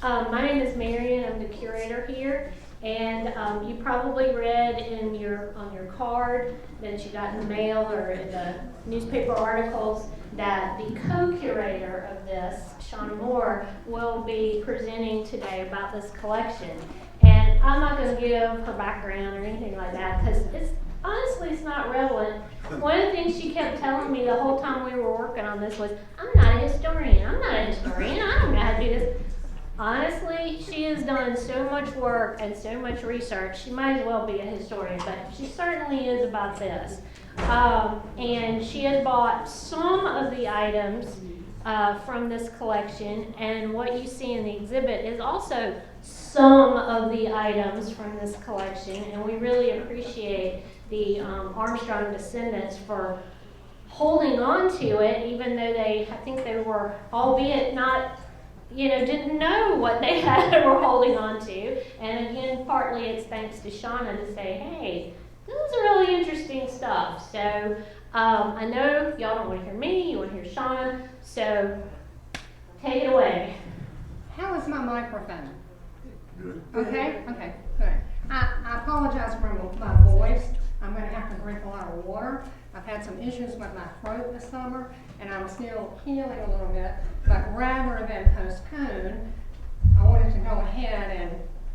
My name is Marion. I'm the curator here, and you probably read on your card that you got in the mail or in the newspaper articles that the co-curator of this, Shanna Moore, will be presenting today about this collection. And I'm not going to give her background or anything like that because honestly it's not relevant. One of the things she kept telling me the whole time we were working on this was, I'm not a historian. I don't know how to do this. Honestly, she has done so much work and so much research, she might as well be a historian, but she certainly is about this. And she has bought some of the items from this collection, and what you see in the exhibit is also some of the items from this collection, and we really appreciate the Armstrong descendants for holding on to it, even though I think they were, albeit not, didn't know what they were holding on to. And again, partly it's thanks to Shanna to say, hey, this is really interesting stuff. So I know y'all don't want to hear me, you want to hear Shanna, so take it away. How is my microphone? Good. Okay, good. I apologize for my voice. I'm going to have to drink a lot of water. I've had some issues with my throat this summer, and I'm still healing a little bit. But rather than postpone, I wanted to go ahead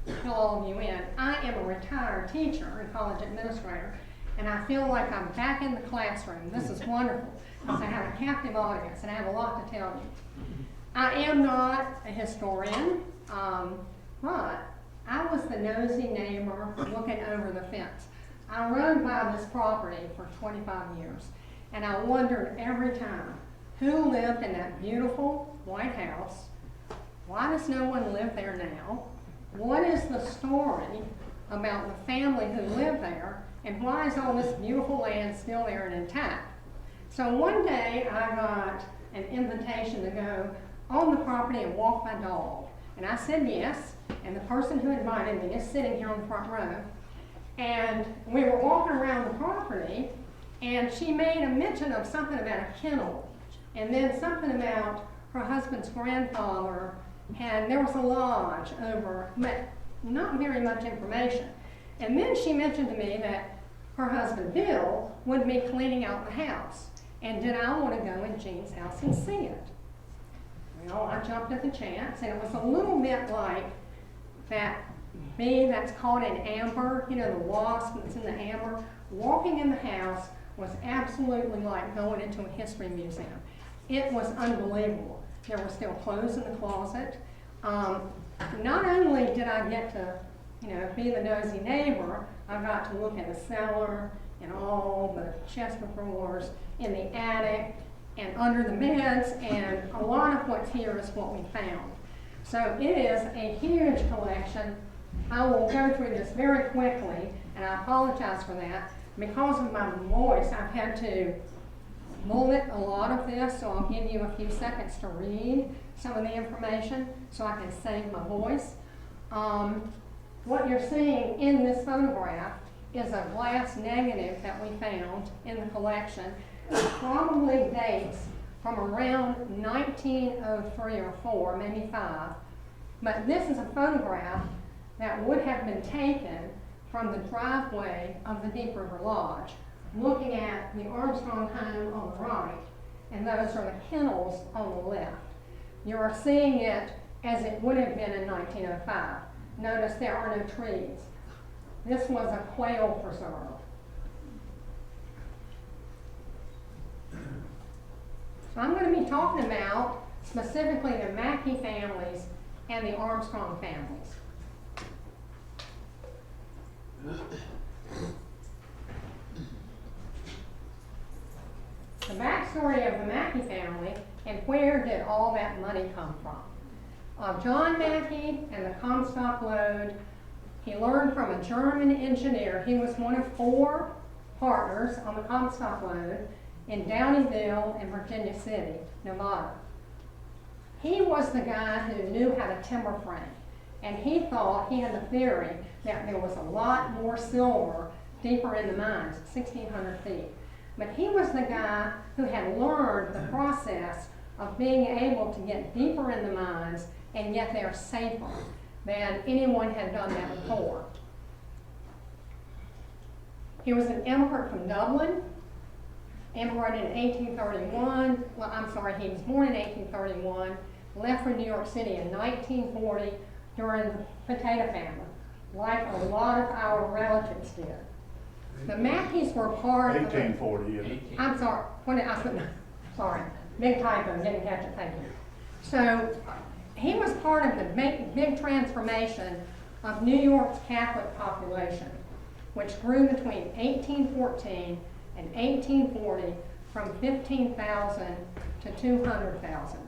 and fill all of you in. I am a retired teacher and college administrator, and I feel like I'm back in the classroom. This is wonderful because I have a captive audience, and I have a lot to tell you. I am not a historian, but I was the nosy neighbor looking over the fence. I rode by this property for 25 years, and I wondered every time, who lived in that beautiful white house? Why does no one live there now? What is the story about the family who lived there, and why is all this beautiful land still there and intact? So one day I got an invitation to go on the property and walk my dog, and I said yes, and the person who invited me is sitting here on the front row. And we were walking around the property, and she made a mention of something about a kennel, and then something about her husband's grandfather, and there was a lodge over, but not very much information. And then she mentioned to me that her husband, Bill, would be cleaning out the house, and did I want to go in Jean's house and see it? Well, I jumped at the chance, and it was a little bit like that bee that's caught in amber, the wasp that's in the amber. Walking in the house was absolutely like going into a history museum. It was unbelievable. There were still clothes in the closet. Not only did I get to, be the nosy neighbor, I got to look at the cellar and all the chest of drawers in the attic and under the beds, and a lot of what's here is what we found. So it is a huge collection. I will go through this very quickly, and I apologize for that. Because of my voice, I've had to bullet a lot of this, so I'll give you a few seconds to read some of the information so I can save my voice. What you're seeing in this photograph is a glass negative that we found in the collection. It probably dates from around 1903 or 4, maybe 5. But this is a photograph that would have been taken from the driveway of the Deep River Lodge, looking at the Armstrong home on the right, and those are the kennels on the left. You are seeing it as it would have been in 1905. Notice there are no trees. This was a quail preserve. So I'm going to be talking about specifically the Mackay families and the Armstrong families. The backstory of the Mackay family and where did all that money come from. John Mackay and the Comstock Lode, he learned from a German engineer. He was one of 4 partners on the Comstock Lode in Downeyville and Virginia City, Nevada. He was the guy who knew how to timber frame, and he thought, he had the theory that there was a lot more silver deeper in the mines, 1,600 feet. But he was the guy who had learned the process of being able to get deeper in the mines and yet they are safer than anyone had done that before. He was an immigrant from Dublin, immigrated in 1831. Well, I'm sorry, he was born in 1831, left for New York City in 1940 during the potato famine, like a lot of our relatives did. The Mackeys were part of 1840, isn't it? I'm sorry, what did I put? Sorry, big typo, didn't catch it, thank you. So, he was part of the big transformation of New York's Catholic population, which grew between 1814 and 1840 from 15,000 to 200,000.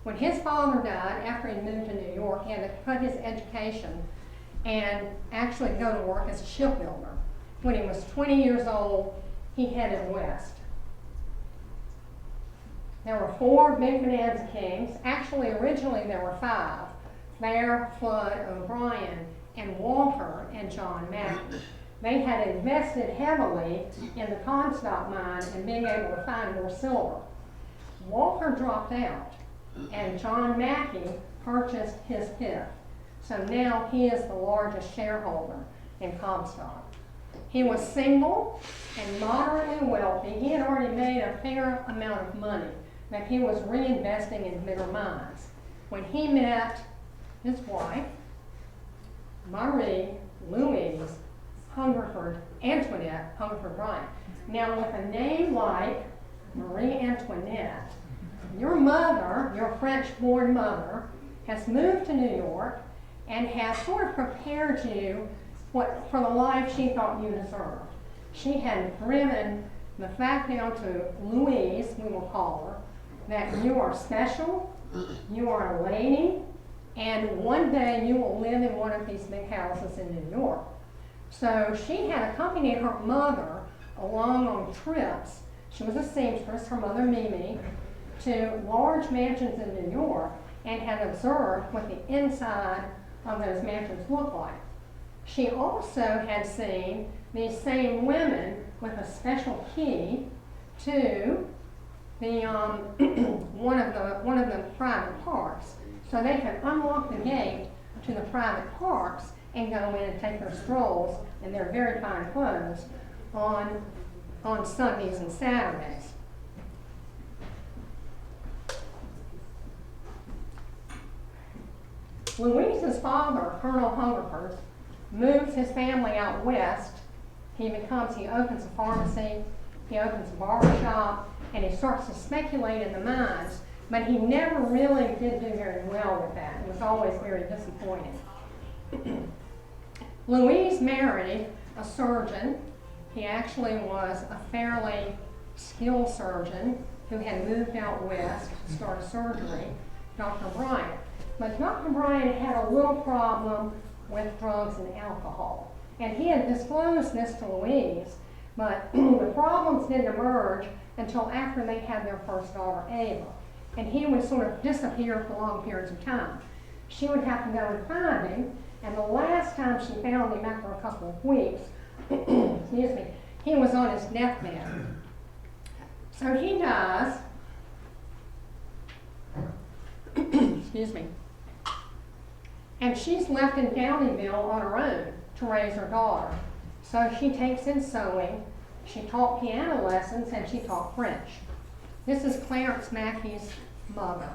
When his father died, after he moved to New York, he had to cut his education and actually go to work as a shipbuilder. When he was 20 years old, he headed west. There were 4 big bonanza kings. Actually, originally there were 5. Fair, Flood, O'Brien, and Walker and John Mackay. They had invested heavily in the Comstock mine and being able to find more silver. Walker dropped out, and John Mackay purchased his fifth. So now he is the largest shareholder in Comstock. He was single and moderately wealthy. He had already made a fair amount of money that he was reinvesting in bigger mines. When he met his wife, Marie Louise Hungerford Antoinette Hungerford Bryant. Now, with a name like Marie Antoinette, your mother, your French-born mother, has moved to New York and has sort of prepared you for the life she thought you deserved. She had driven the fact down to Louise, we will call her, that you are special, you are a lady, and one day you will live in one of these big houses in New York. So she had accompanied her mother along on trips. She was a seamstress, her mother Mimi, to large mansions in New York and had observed what the inside of those mansions looked like. She also had seen these same women with a special key to the one of the private parks, so they could unlock the gate to the private parks and go in and take their strolls in their very fine clothes on Sundays and Saturdays. Louise's father, Colonel Hungerford, moves his family out west. He opens a pharmacy, he opens a barber shop, and he starts to speculate in the mines, but he never really did do very well with that. It was always very disappointing. Louise married a surgeon. He actually was a fairly skilled surgeon who had moved out west to start surgery, Dr. Bryant. But Dr. Bryant had a little problem with drugs and alcohol. And he had disclosed this to Louise, but the problems didn't emerge until after they had their first daughter, Ava. And he would sort of disappear for long periods of time. She would have to go and find him, and the last time she found him after a couple of weeks, excuse me, he was on his deathbed. So he dies, excuse me, and she's left in Downeyville on her own to raise her daughter. So she takes in sewing, she taught piano lessons, and she taught French. This is Clarence Mackay's mother.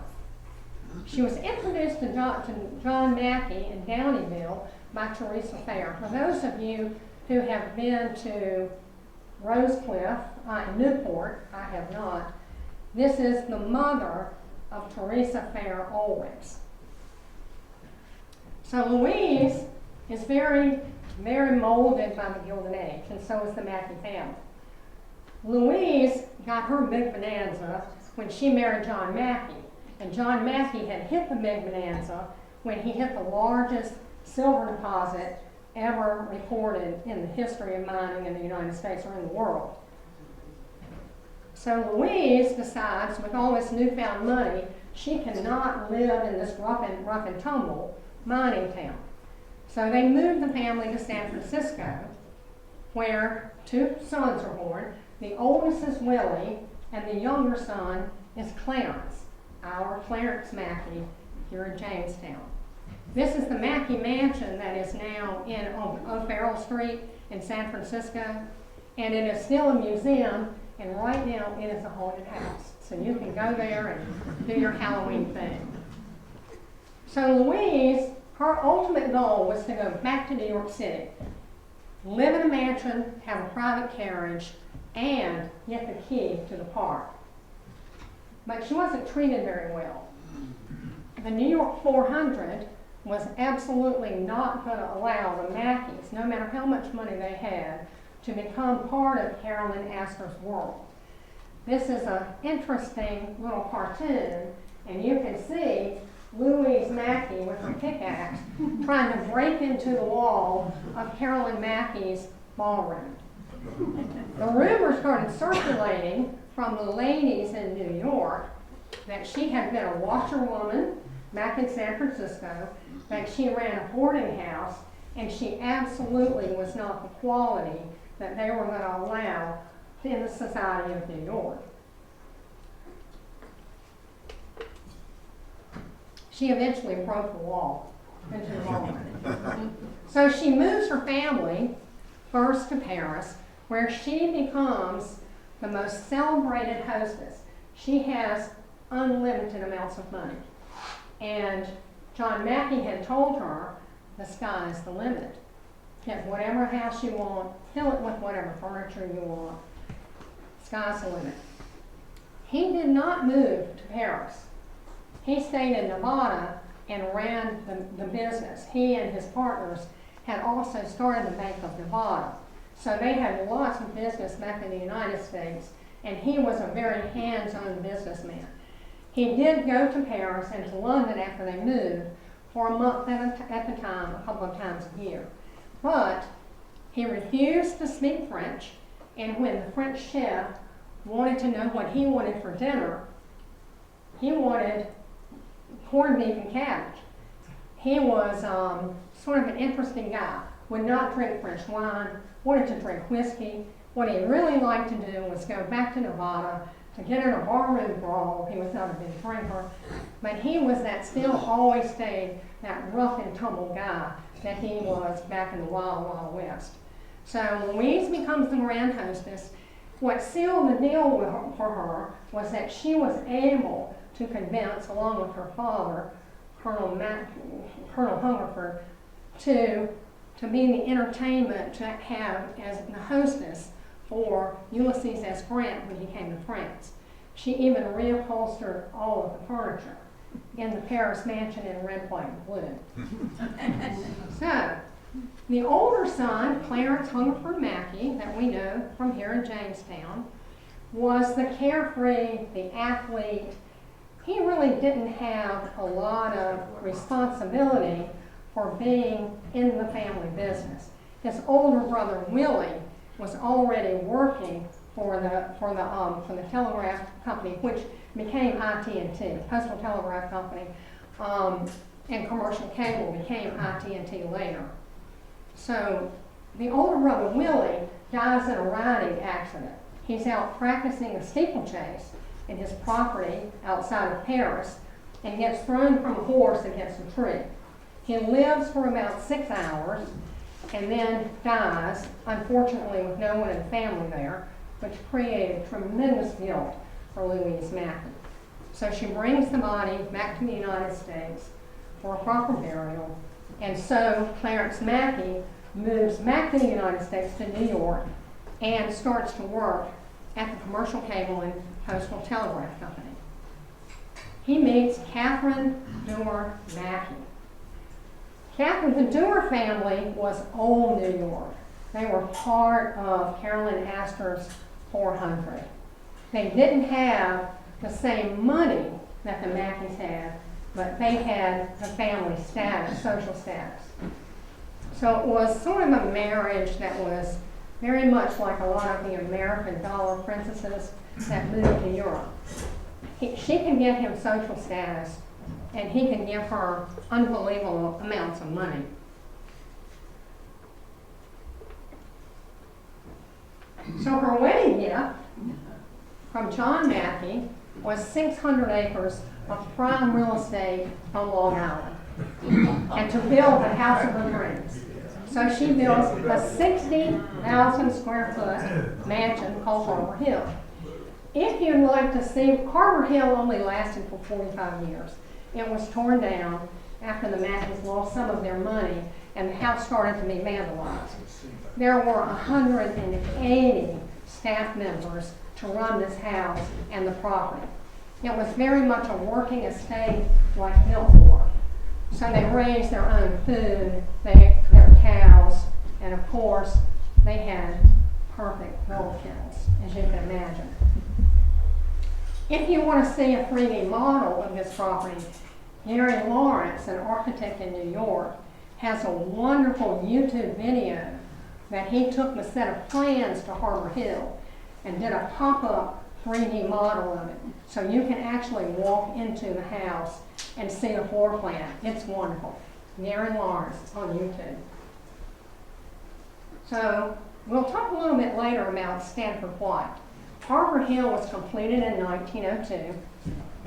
She was introduced to John Mackay in Downeyville by Teresa Fair. For those of you who have been to Rosecliff, Newport, I have not, this is the mother of Teresa Fair Ulrichs. So Louise is very, very molded by the Gilded Age, and so is the Mackay family. Louise got her big bonanza when she married John Mackay, and John Mackay had hit the big bonanza when he hit the largest silver deposit ever recorded in the history of mining in the United States or in the world. So Louise decides, with all this newfound money, she cannot live in this rough and tumble mining town. So they moved the family to San Francisco, where 2 sons are born. The oldest is Willie, and the younger son is Clarence, our Clarence Mackay here in Jamestown. This is the Mackay Mansion that is now on O'Farrell Street in San Francisco, and it is still a museum, and right now it is a haunted house. So you can go there and do your Halloween thing. So Louise, her ultimate goal was to go back to New York City, live in a mansion, have a private carriage, and get the key to the park. But she wasn't treated very well. The New York 400 was absolutely not going to allow the Mackays, no matter how much money they had, to become part of Carolyn Astor's world. This is an interesting little cartoon, and you can see Louise Mackay with her pickaxe trying to break into the wall of Carolyn Mackay's ballroom. The rumor started circulating from the ladies in New York that she had been a washerwoman back in San Francisco, that she ran a boarding house, and she absolutely was not the quality that they were going to allow in the society of New York. She eventually broke the wall into the ballroom. So she moves her family first to Paris, where she becomes the most celebrated hostess. She has unlimited amounts of money. And John Mackay had told her, the sky's the limit. Get whatever house you want, fill it with whatever furniture you want. Sky's the limit. He did not move to Paris. He stayed in Nevada and ran the business. He and his partners had also started the Bank of Nevada. So they had lots of business back in the United States, and he was a very hands-on businessman. He did go to Paris and to London after they moved for a month at the time, a couple of times a year. But he refused to speak French, and when the French chef wanted to know what he wanted for dinner, he wanted corned beef and cabbage. He was sort of an interesting guy, would not drink French wine, wanted to drink whiskey. What he really liked to do was go back to Nevada to get in a barroom brawl. He was not a big drinker, but he was that still always stayed that rough and tumble guy that he was back in the Wild Wild West. So Louise becomes the grand hostess. What sealed the deal for her was that she was able to convince, along with her father, Colonel Hungerford, to be the entertainment to have as the hostess for Ulysses S. Grant when he came to France. She even reupholstered all of the furniture in the Paris mansion in red, white, and blue. So, the older son, Clarence Hungerford Mackay, that we know from here in Jamestown, was the carefree, the athlete. He really didn't have a lot of responsibility for being in the family business. His older brother, Willie, was already working for the telegraph company, which became IT&T, Postal Telegraph Company, and commercial cable became IT&T later. So the older brother, Willie, dies in a riding accident. He's out practicing a steeplechase in his property outside of Paris and gets thrown from a horse against a tree. He lives for about 6 hours and then dies, unfortunately with no one in the family there, which created tremendous guilt for Louise Mackay. So she brings the body back to the United States for a proper burial, and so Clarence Mackay moves back to the United States to New York and starts to work at the Commercial Cable and Postal Telegraph Company. He meets Catherine Dewar Mackay. The Dewar family was old New York. They were part of Carolyn Astor's 400. They didn't have the same money that the Mackays had, but they had the family status, social status. So it was sort of a marriage that was very much like a lot of the American dollar princesses that moved to Europe. She can get him social status, and he can give her unbelievable amounts of money. So her wedding gift from John Mackay was 600 acres of prime real estate on Long Island and to build the house of her dreams. So she builds a 60,000 square foot mansion called Harbor Hill. If you'd like to see, Harbor Hill only lasted for 45 years. It was torn down after the Mackays lost some of their money and the house started to be vandalized. There were 180 staff members to run this house and the property. It was very much a working estate like Milford. So they raised their own food, their cows, and of course they had perfect gold kennels, as you can imagine. If you want to see a 3D model of this property, Gary Lawrence, an architect in New York, has a wonderful YouTube video that he took the set of plans to Harbor Hill and did a pop-up 3D model of it. So you can actually walk into the house and see the floor plan. It's wonderful. Gary Lawrence on YouTube. So we'll talk a little bit later about Stanford White. Harbor Hill was completed in 1902.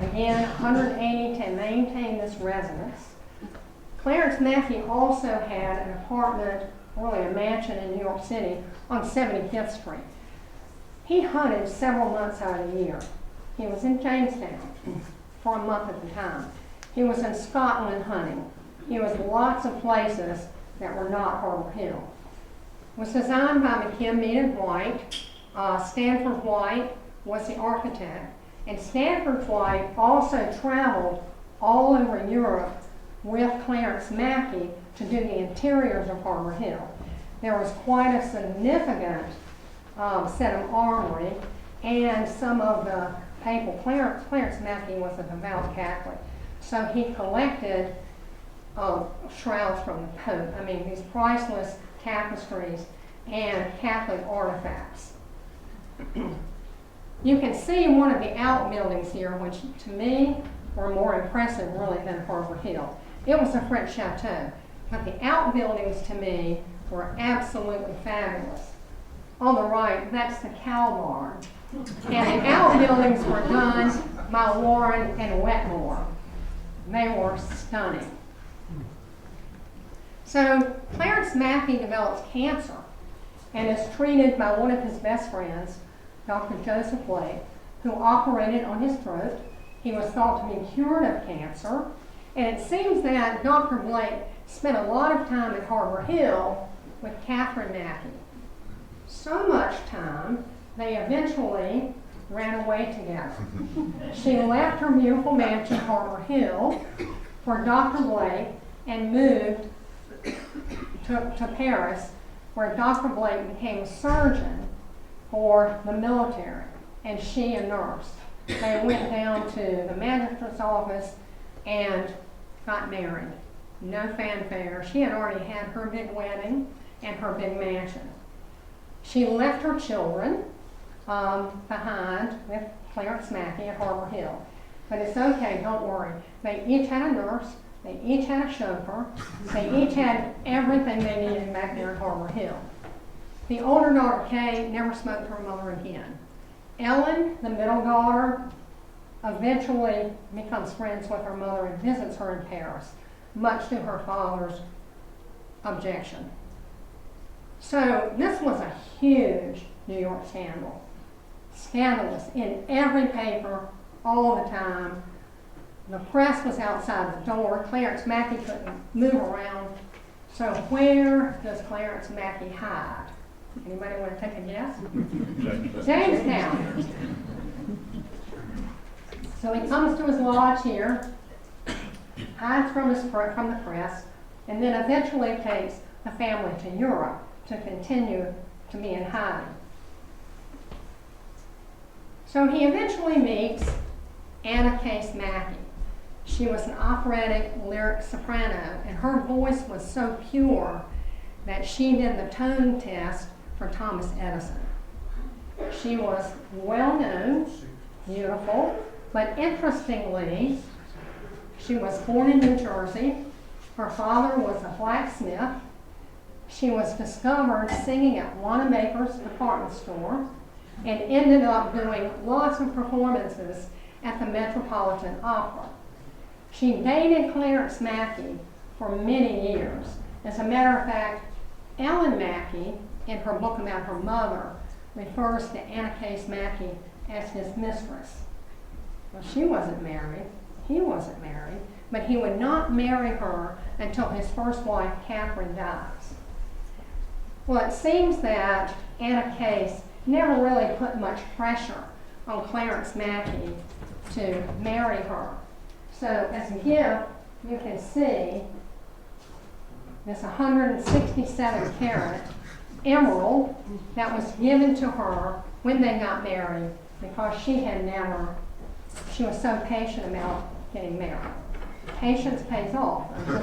Again, 180 to maintain this residence. Clarence Mackay also had an apartment, really a mansion in New York City on 75th Street. He hunted several months out of the year. He was in Jamestown for a month at a time. He was in Scotland hunting. He was lots of places that were not Harbor Hill. It was designed by McKim and White. Stanford White was the architect. And Stanford White also traveled all over Europe with Clarence Mackay to do the interiors of Harbor Hill. There was quite a significant set of armory and some of the papal. Clarence Mackay was a devout Catholic, so he collected shrouds from the Pope. I mean, these priceless tapestries and Catholic artifacts. You can see one of the outbuildings here, which to me were more impressive really than Harbor Hill. It was a French chateau, but the outbuildings to me were absolutely fabulous. On the right, that's the cow barn. And the outbuildings were done by Warren and Wetmore. They were stunning. So Clarence Mackay develops cancer and is treated by one of his best friends, Dr. Joseph Blake, who operated on his throat. He was thought to be cured of cancer. And it seems that Dr. Blake spent a lot of time at Harbor Hill with Catherine Mackay. So much time, they eventually ran away together. She left her beautiful mansion, Harbor Hill, for Dr. Blake and moved to Paris, where Dr. Blake became a surgeon for the military, and she a nurse. They went down to the magistrate's office and got married. No fanfare. She had already had her big wedding and her big mansion. She left her children behind with Clarence Mackay at Harbor Hill. But it's okay, don't worry. They each had a nurse, they each had a chauffeur, they each had everything they needed back there at Harbor Hill. The older daughter, Kay, never spoke to her mother again. Ellen, the middle daughter, eventually becomes friends with her mother and visits her in Paris, much to her father's objection. So this was a huge New York scandal. Scandalous in every paper, all the time. The press was outside the door. Clarence Mackay couldn't move around. So where does Clarence Mackay hide? Anybody want to take a guess? Jamestown. So he comes to his lodge here, hides from the press, and then eventually takes the family to Europe to continue to be in hiding. So he eventually meets Anna Case Mackay. She was an operatic lyric soprano, and her voice was so pure that she did the tone test for Thomas Edison. She was well known, beautiful, but interestingly, she was born in New Jersey. Her father was a blacksmith. She was discovered singing at Wanamaker's department store and ended up doing lots of performances at the Metropolitan Opera. She dated Clarence Mackay for many years. As a matter of fact, Ellen Mackay, in her book about her mother, refers to Anna Case Mackay as his mistress. Well, she wasn't married, he wasn't married, but he would not marry her until his first wife, Catherine, dies. Well, it seems that Anna Case never really put much pressure on Clarence Mackay to marry her. So as a gift, you can see this 167 carat emerald that was given to her when they got married because she was so patient about getting married. Patience pays off. So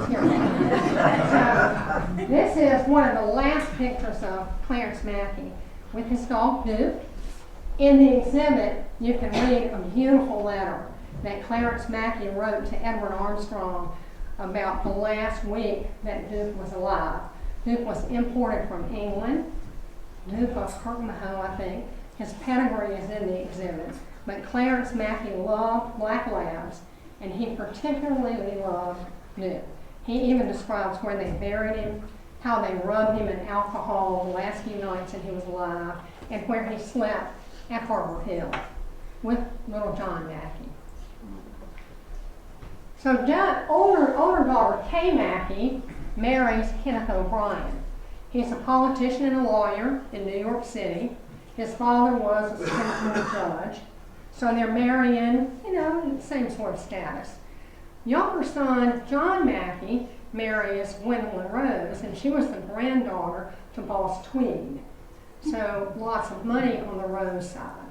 this is one of the last pictures of Clarence Mackay with his dog Duke. In the exhibit, you can read a beautiful letter that Clarence Mackay wrote to Edward Armstrong about the last week that Duke was alive. Duke was imported from England. Duke of Kirkmahoe, I think. His pedigree is in the exhibit. But Clarence Mackay loved black labs, and he particularly loved Duke. He even describes where they buried him, how they rubbed him in alcohol the last few nights that he was alive, and where he slept at Harbor Hill with little John Mackay. So older daughter Kay Mackay marries Kenneth O'Brien. He's a politician and a lawyer in New York City. His father was a Supreme Court judge. So they're marrying, same sort of status. Younger son John Mackay marries Gwendolyn Rose, and she was the granddaughter to Boss Tweed. So lots of money on the Rose side.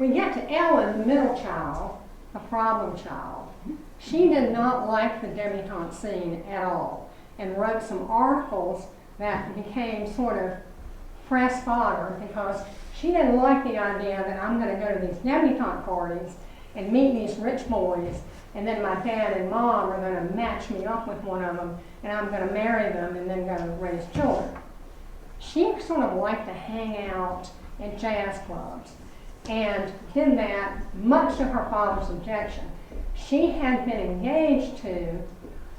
We get to Ellen, the middle child, the problem child. She did not like the debutante scene at all and wrote some articles that became sort of press fodder because she didn't like the idea that I'm going to go to these debutante parties and meet these rich boys, and then my dad and mom are going to match me up with one of them, and I'm going to marry them and then go to raise children. She sort of liked to hang out at jazz clubs and did that much to her father's objection. She had been engaged to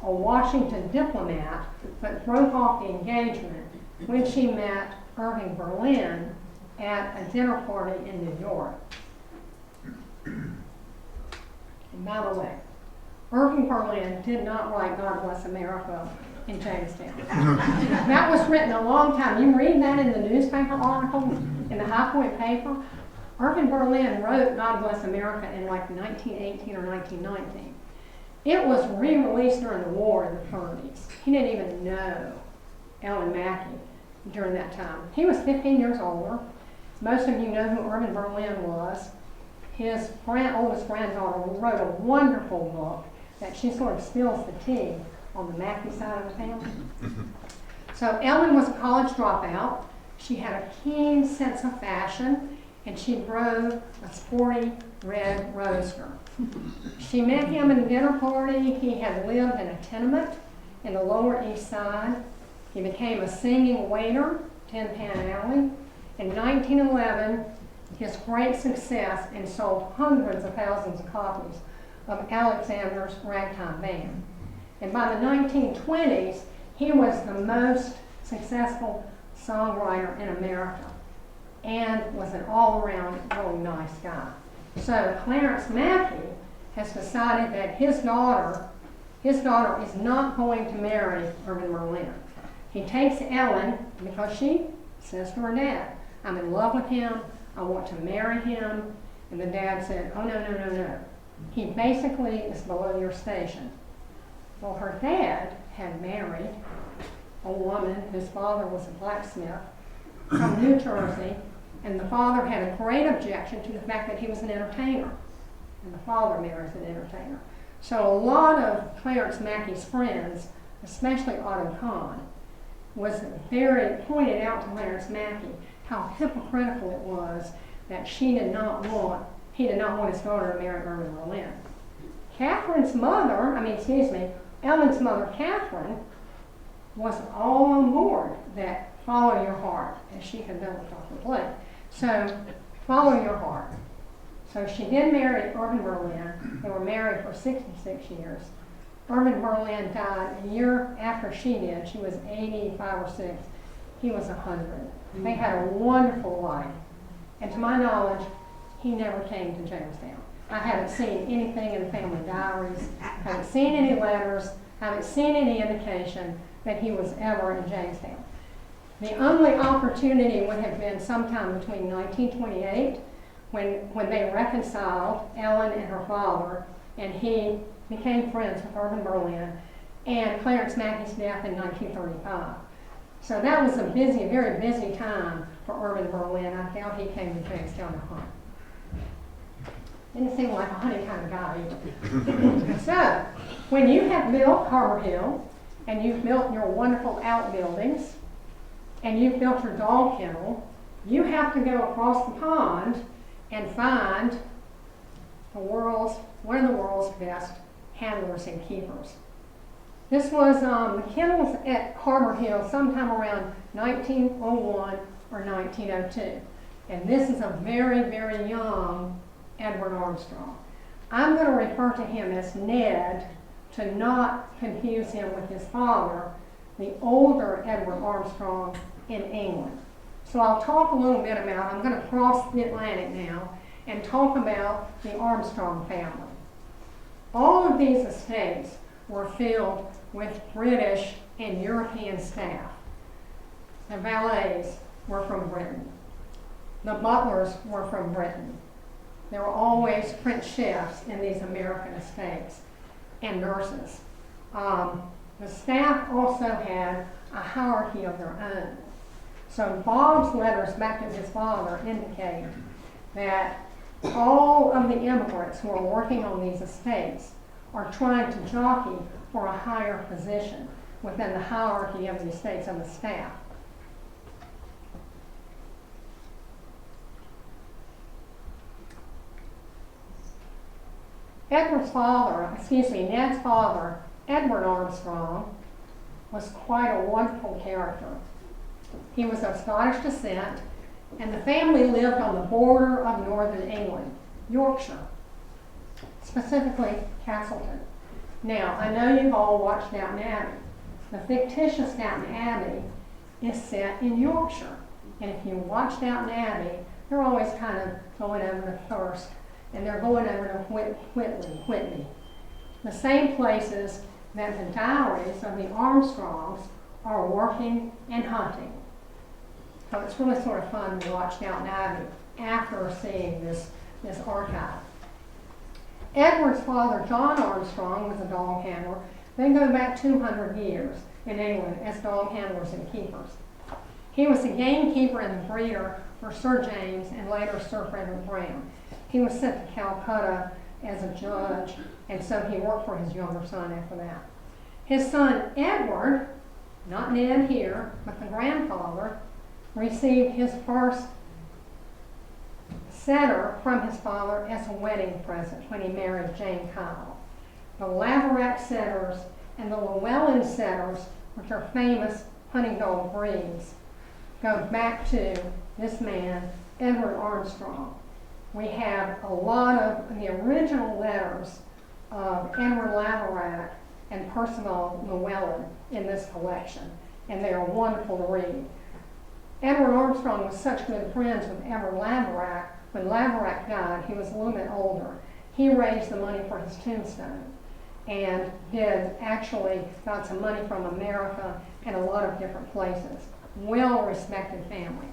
a Washington diplomat, but broke off the engagement when she met Irving Berlin at a dinner party in New York. And by the way, Irving Berlin did not write God Bless America in Jamestown. That was written a long time. You read that in the newspaper article, in the High Point paper. Irving Berlin wrote God Bless America in like 1918 or 1919. It was re-released during the war in the 30s. He didn't even know Ellen Mackay during that time. He was 15 years older. Most of you know who Irving Berlin was. His oldest granddaughter wrote a wonderful book that she sort of spills the tea on the Mackay side of the family. So Ellen was a college dropout. She had a keen sense of fashion, and she drove a sporty red Roadster. She met him at a dinner party. He had lived in a tenement in the Lower East Side. He became a singing waiter, Tin Pan Alley. In 1911, his great success and sold hundreds of thousands of copies of Alexander's Ragtime Band. And by the 1920s, he was the most successful songwriter in America and was an all-around really nice guy. So Clarence Mackay has decided that his daughter is not going to marry Irving Berlin. He takes Ellen because she says to her dad, I'm in love with him, I want to marry him. And the dad said, oh, no. He basically is below your station. Well, her dad had married a woman whose father was a blacksmith from New Jersey, and the father had a great objection to the fact that he was an entertainer. And the father marries an entertainer. So a lot of Clarence Mackay's friends, especially Otto Kahn, pointed out to Clarence Mackay how hypocritical it was that he did not want his daughter to marry Irving Berlin. Ellen's mother, Catherine, was all on board that follow your heart, as she had done with Dr. Blake. So, follow your heart. So she did marry Irvin Berlin. They were married for 66 years. Irvin Berlin died a year after she did. She was 85 or 6. He was 100. They had a wonderful life. And to my knowledge, he never came to Jamestown. I haven't seen anything in the family diaries, haven't seen any letters, haven't seen any indication that he was ever in Jamestown. The only opportunity would have been sometime between 1928, when they reconciled, Ellen and her father, and he became friends with Irvin Berlin, and Clarence Mackay's death in 1935. So that was a very busy time for Irvin Berlin. I doubt he came to Jamestown to hunt. Didn't seem like a hunting kind of guy either. So, when you have built Harbor Hill, and you've built your wonderful outbuildings, and you've built your dog kennel, you have to go across the pond and find one of the world's best handlers and keepers. This was the kennels at Harbor Hill sometime around 1901 or 1902. And this is a very, very young Edward Armstrong. I'm going to refer to him as Ned to not confuse him with his father, the older Edward Armstrong in England. So I'll talk a little bit about, I'm going to cross the Atlantic now and talk about the Armstrong family. All of these estates were filled with British and European staff. The valets were from Britain. The butlers were from Britain. There were always French chefs in these American estates and nurses. The staff also had a hierarchy of their own. So Bob's letters back to his father indicate that all of the immigrants who are working on these estates are trying to jockey for a higher position within the hierarchy of the estates and the staff. Ned's father, Edward Armstrong, was quite a wonderful character. He was of Scottish descent, and the family lived on the border of northern England, Yorkshire, specifically Castleton. Now, I know you've all watched Downton Abbey. The fictitious Downton Abbey is set in Yorkshire. And if you watch Downton Abbey, they're always kind of going over to Thirsk, and they're going over to Whitby. The same places that the diaries of the Armstrongs are working and hunting. So it's really sort of fun to watch Downton Abbey after seeing this archive. Edward's father, John Armstrong, was a dog handler. They go back 200 years in England as dog handlers and keepers. He was the gamekeeper and the breeder for Sir James and later Sir Frederick Brown. He was sent to Calcutta as a judge, and so he worked for his younger son after that. His son Edward, not Ned here, but the grandfather, received his first setter from his father as a wedding present when he married Jane Kyle. The Laverack setters and the Llewellyn setters, which are famous hunting dog breeds, go back to this man, Edward Armstrong. We have a lot of the original letters of Edward Laverack and Percival Llewellyn in this collection, and they are wonderful to read. Edward Armstrong was such good friends with Edward Laverack. When Laverack died, he was a little bit older. He raised the money for his tombstone and got some money from America and a lot of different places. Well-respected family.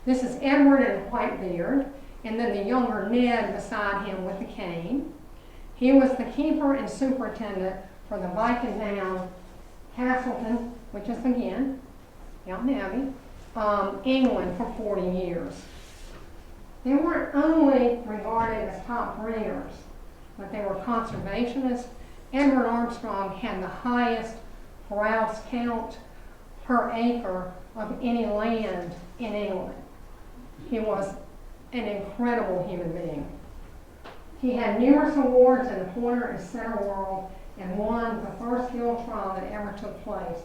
This is Edward in a white beard, and then the younger Ned beside him with the cane. He was the keeper and superintendent for the Viking Down, Castleton, which is again, Downton Abbey, England for 40 years. They weren't only regarded as top breeders, but they were conservationists. Edward Armstrong had the highest grouse count per acre of any land in England. He was an incredible human being. He had numerous awards in the pointer and center world and won the first field trial that ever took place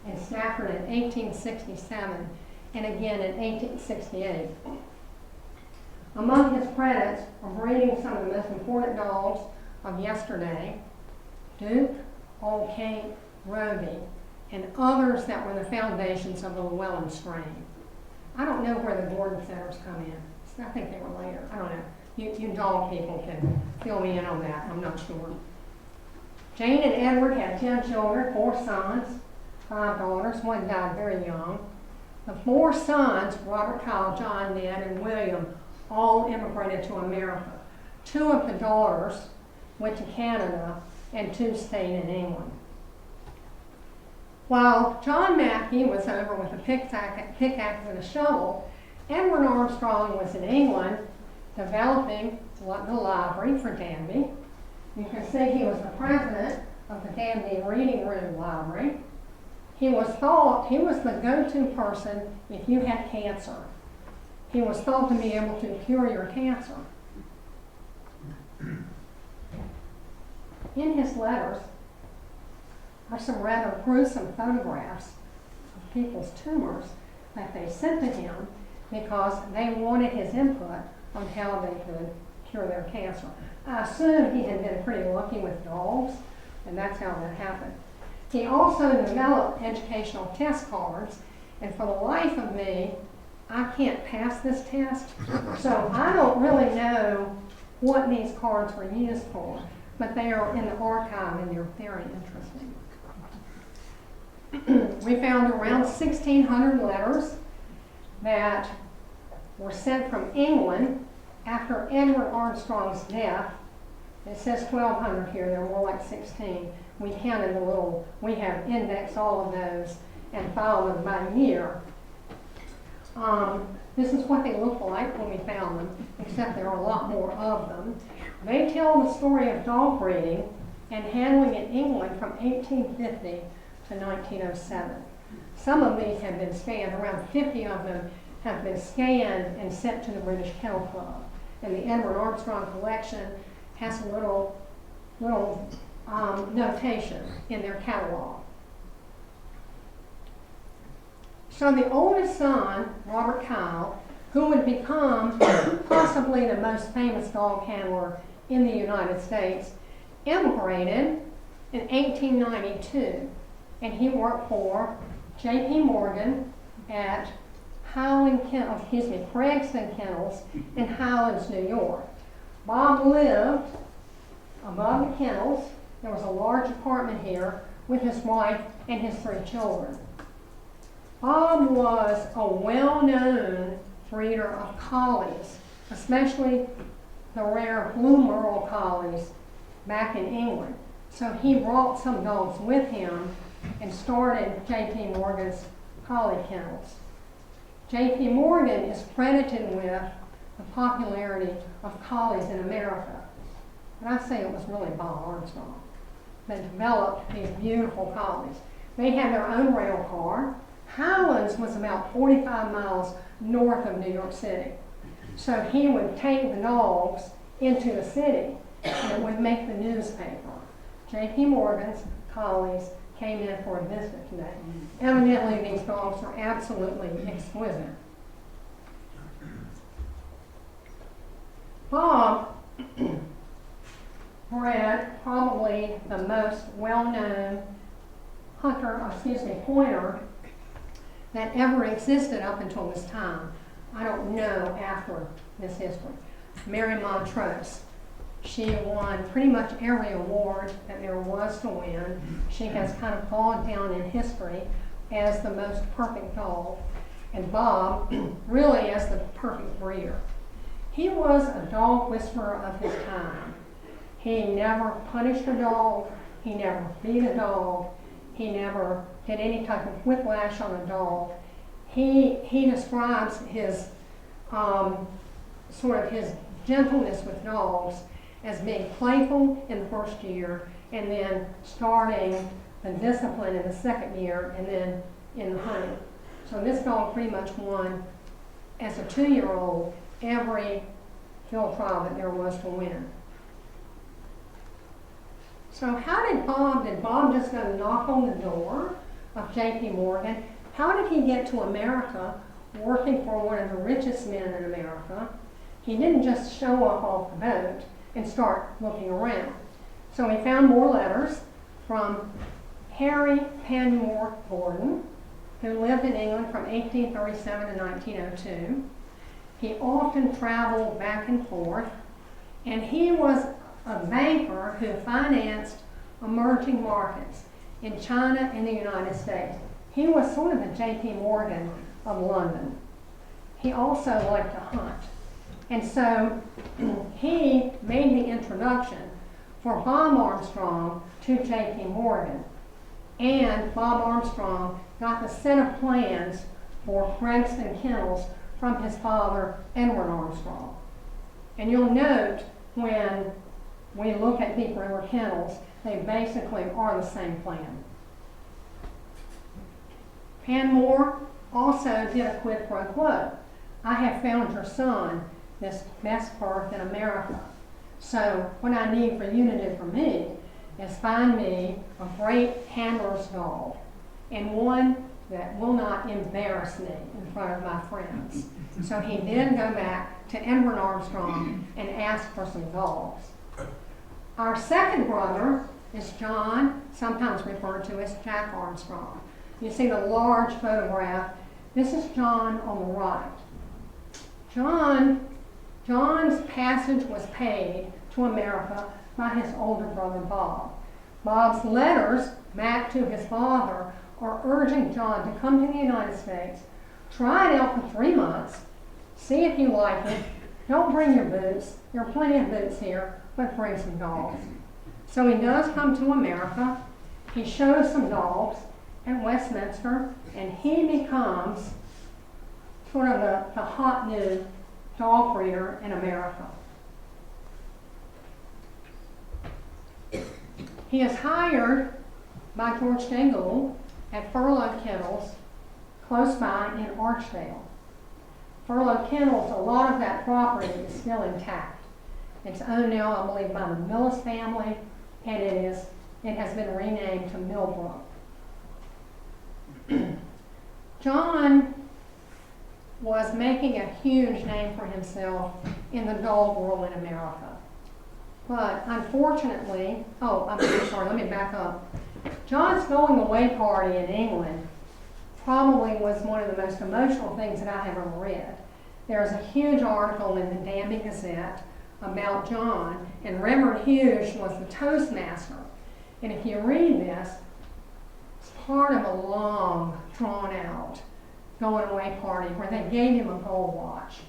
in Stafford in 1867 and again in 1868. Among his credits are breeding some of the most important dogs of yesterday, Duke, Old Cape, Roby, and others that were the foundations of the Llewellyn strain. I don't know where the Gordon setters come in. I think they were later. I don't know. You dog people can fill me in on that. I'm not sure. Jane and Edward had 10 children, 4 sons, 5 daughters. One died very young. The 4 sons, Robert, Kyle, John, Ned, and William, all immigrated to America. 2 of the daughters went to Canada and 2 stayed in England. While John Mackay was over with a pickaxe and a shovel, Edward Armstrong was in England developing the library for Danby. You can see he was the president of the Danby Reading Room Library. He was the go-to person if you had cancer. He was thought to be able to cure your cancer. In his letters are some rather gruesome photographs of people's tumors that they sent to him because they wanted his input on how they could cure their cancer. I assume he had been pretty lucky with dogs, and that's how that happened. He also developed educational test cards, and for the life of me, I can't pass this test, so I don't really know what these cards were used for, but they are in the archive and they're very interesting. We found around 1,600 letters that were sent from England after Edward Armstrong's death. It says 1,200 here, there were more like 16. We counted we have indexed all of those and filed them by year. This is what they looked like when we found them, except there are a lot more of them. They tell the story of dog breeding and handling in England from 1850 to 1907. Some of these have been scanned, around 50 of them have been scanned and sent to the British Kennel Club. And the Edward Armstrong collection has a little notation in their catalog. So the oldest son, Robert Kyle, who would become possibly the most famous dog handler in the United States, immigrated in 1892, and he worked for J.P. Morgan at Craigston Kennels in Highlands, New York. Bob lived above the kennels. There was a large apartment here with his wife and his 3 children. Bob was a well-known breeder of collies, especially the rare blue merle collies back in England. So he brought some dogs with him and started J.P. Morgan's collie kennels. J.P. Morgan is credited with the popularity of collies in America. But I say it was really Bob Armstrong that developed these beautiful collies. They had their own rail car. Highlands was about 45 miles north of New York City. So he would take the dogs into the city and it would make the newspaper. J.P. Morgan's collies came in for a visit today. Evidently these dogs are absolutely exquisite. Bob bred probably the most well-known pointer that ever existed up until this time. I don't know after this history. Mary Montrose. She won pretty much every award that there was to win. She has kind of gone down in history as the most perfect dog, and Bob really as the perfect breeder. He was a dog whisperer of his time. He never punished a dog, he never beat a dog, he never did any type of whiplash on a dog. He describes his his gentleness with dogs as being playful in the first year and then starting the discipline in the second year and then in the hunting. So this dog pretty much won as a 2-year-old every hill trial that there was to win. So how did Bob just go knock on the door of J.P. Morgan? How did he get to America working for one of the richest men in America he didn't just show up off the boat and start looking around. So he found more letters from Harry Panmure Gordon, who lived in England from 1837 to 1902. He often traveled back and forth, and he was a banker who financed emerging markets in China and the United States. He was sort of the J.P. Morgan of London. He also liked to hunt. And so he made the introduction for Bob Armstrong to J.P. Morgan. And Bob Armstrong got the set of plans for Frankston Kennels from his father, Edward Armstrong. And you'll note when we look at Deep River Kennels, they basically are the same plan. Panmure also did a quid pro quo. I have found your son this best berth in America. So what I need for you to do for me is find me a great handler's dog and one that will not embarrass me in front of my friends. So he did go back to Edward Armstrong and ask for some dogs. Our second brother is John, sometimes referred to as Jack Armstrong. You see the large photograph. This is John on the right. John's passage was paid to America by his older brother Bob. Bob's letters back to his father are urging John to come to the United States, try it out for 3 months, see if you like it. Don't bring your boots. There are plenty of boots here, but bring some dogs. So he does come to America. He shows some dogs at Westminster, and he becomes sort of the hot new dog breeder in America. He is hired by George J. Gould at Furlough Kennels, close by in Archdale. Furlough Kennels, a lot of that property is still intact. It's owned now, I believe, by the Millis family, and it has been renamed to Millbrook. John was making a huge name for himself in the dog world in America. But unfortunately, let me back up. John's going away party in England probably was one of the most emotional things that I have ever read. There's a huge article in the Danby Gazette about John, and Reverend Hughes was the Toastmaster. And if you read this, it's part of a long, drawn-out going away party where they gave him a gold watch.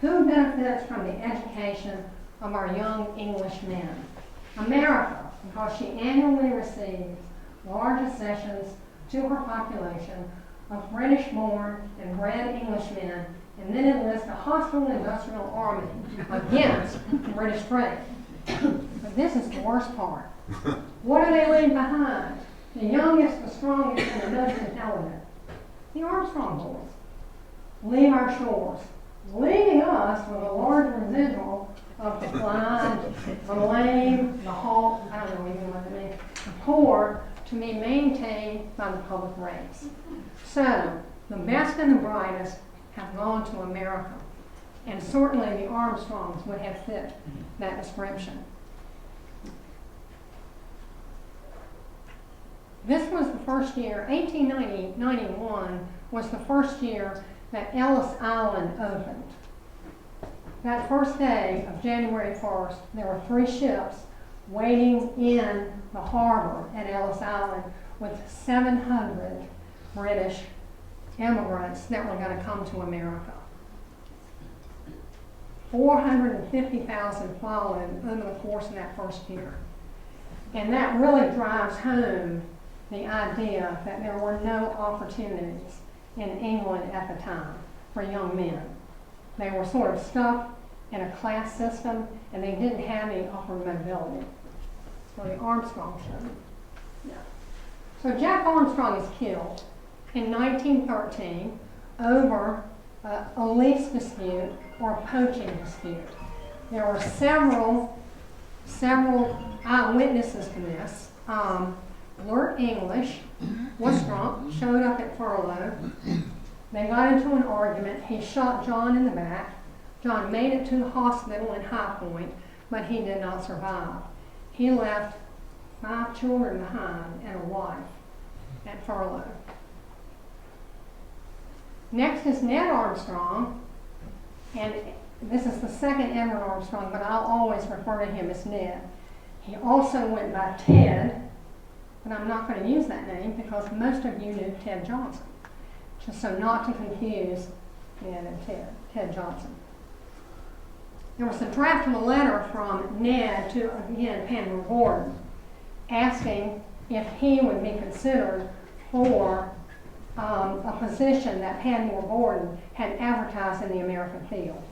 Who benefits from the education of our young English men? America, because she annually receives large accessions to her population of British-born and bred Englishmen, and then enlists a hostile industrial army against British trade. But this is the worst part. What do they leave behind? The youngest, the strongest, and the most intelligent. The Armstrong boys leave our shores, leaving us with a large residual of the blind, the lame, the halt, I don't know even what they mean, the poor, to be maintained by the public ranks. So, the best and the brightest have gone to America, and certainly the Armstrongs would have fit that description. This was the first year, 1891 was the first year that Ellis Island opened. That first day of January 1st, there were 3 ships waiting in the harbor at Ellis Island with 700 British immigrants that were going to come to America. 450,000 followed over the course of that first year. And that really drives home the idea that there were no opportunities in England at the time for young men. They were sort of stuck in a class system, and they didn't have any upward mobility. So the Armstrong showed. Yeah. So Jack Armstrong is killed in 1913 over a lease dispute or a poaching dispute. There were several eyewitnesses to this. Lord English was drunk, showed up at Furlough. They got into an argument. He shot John in the back. John made it to the hospital in High Point, but he did not survive. He left 5 children behind and a wife at Furlough. Next is Ned Armstrong, and this is the second Edward Armstrong, but I'll always refer to him as Ned. He also went by Ted, but I'm not going to use that name because most of you knew Ted Johnson. Just so not to confuse Ned and Ted Johnson. There was a draft of a letter from Ned to, again, Panmure Gordon, asking if he would be considered for a position that Panmure Gordon had advertised in the American field.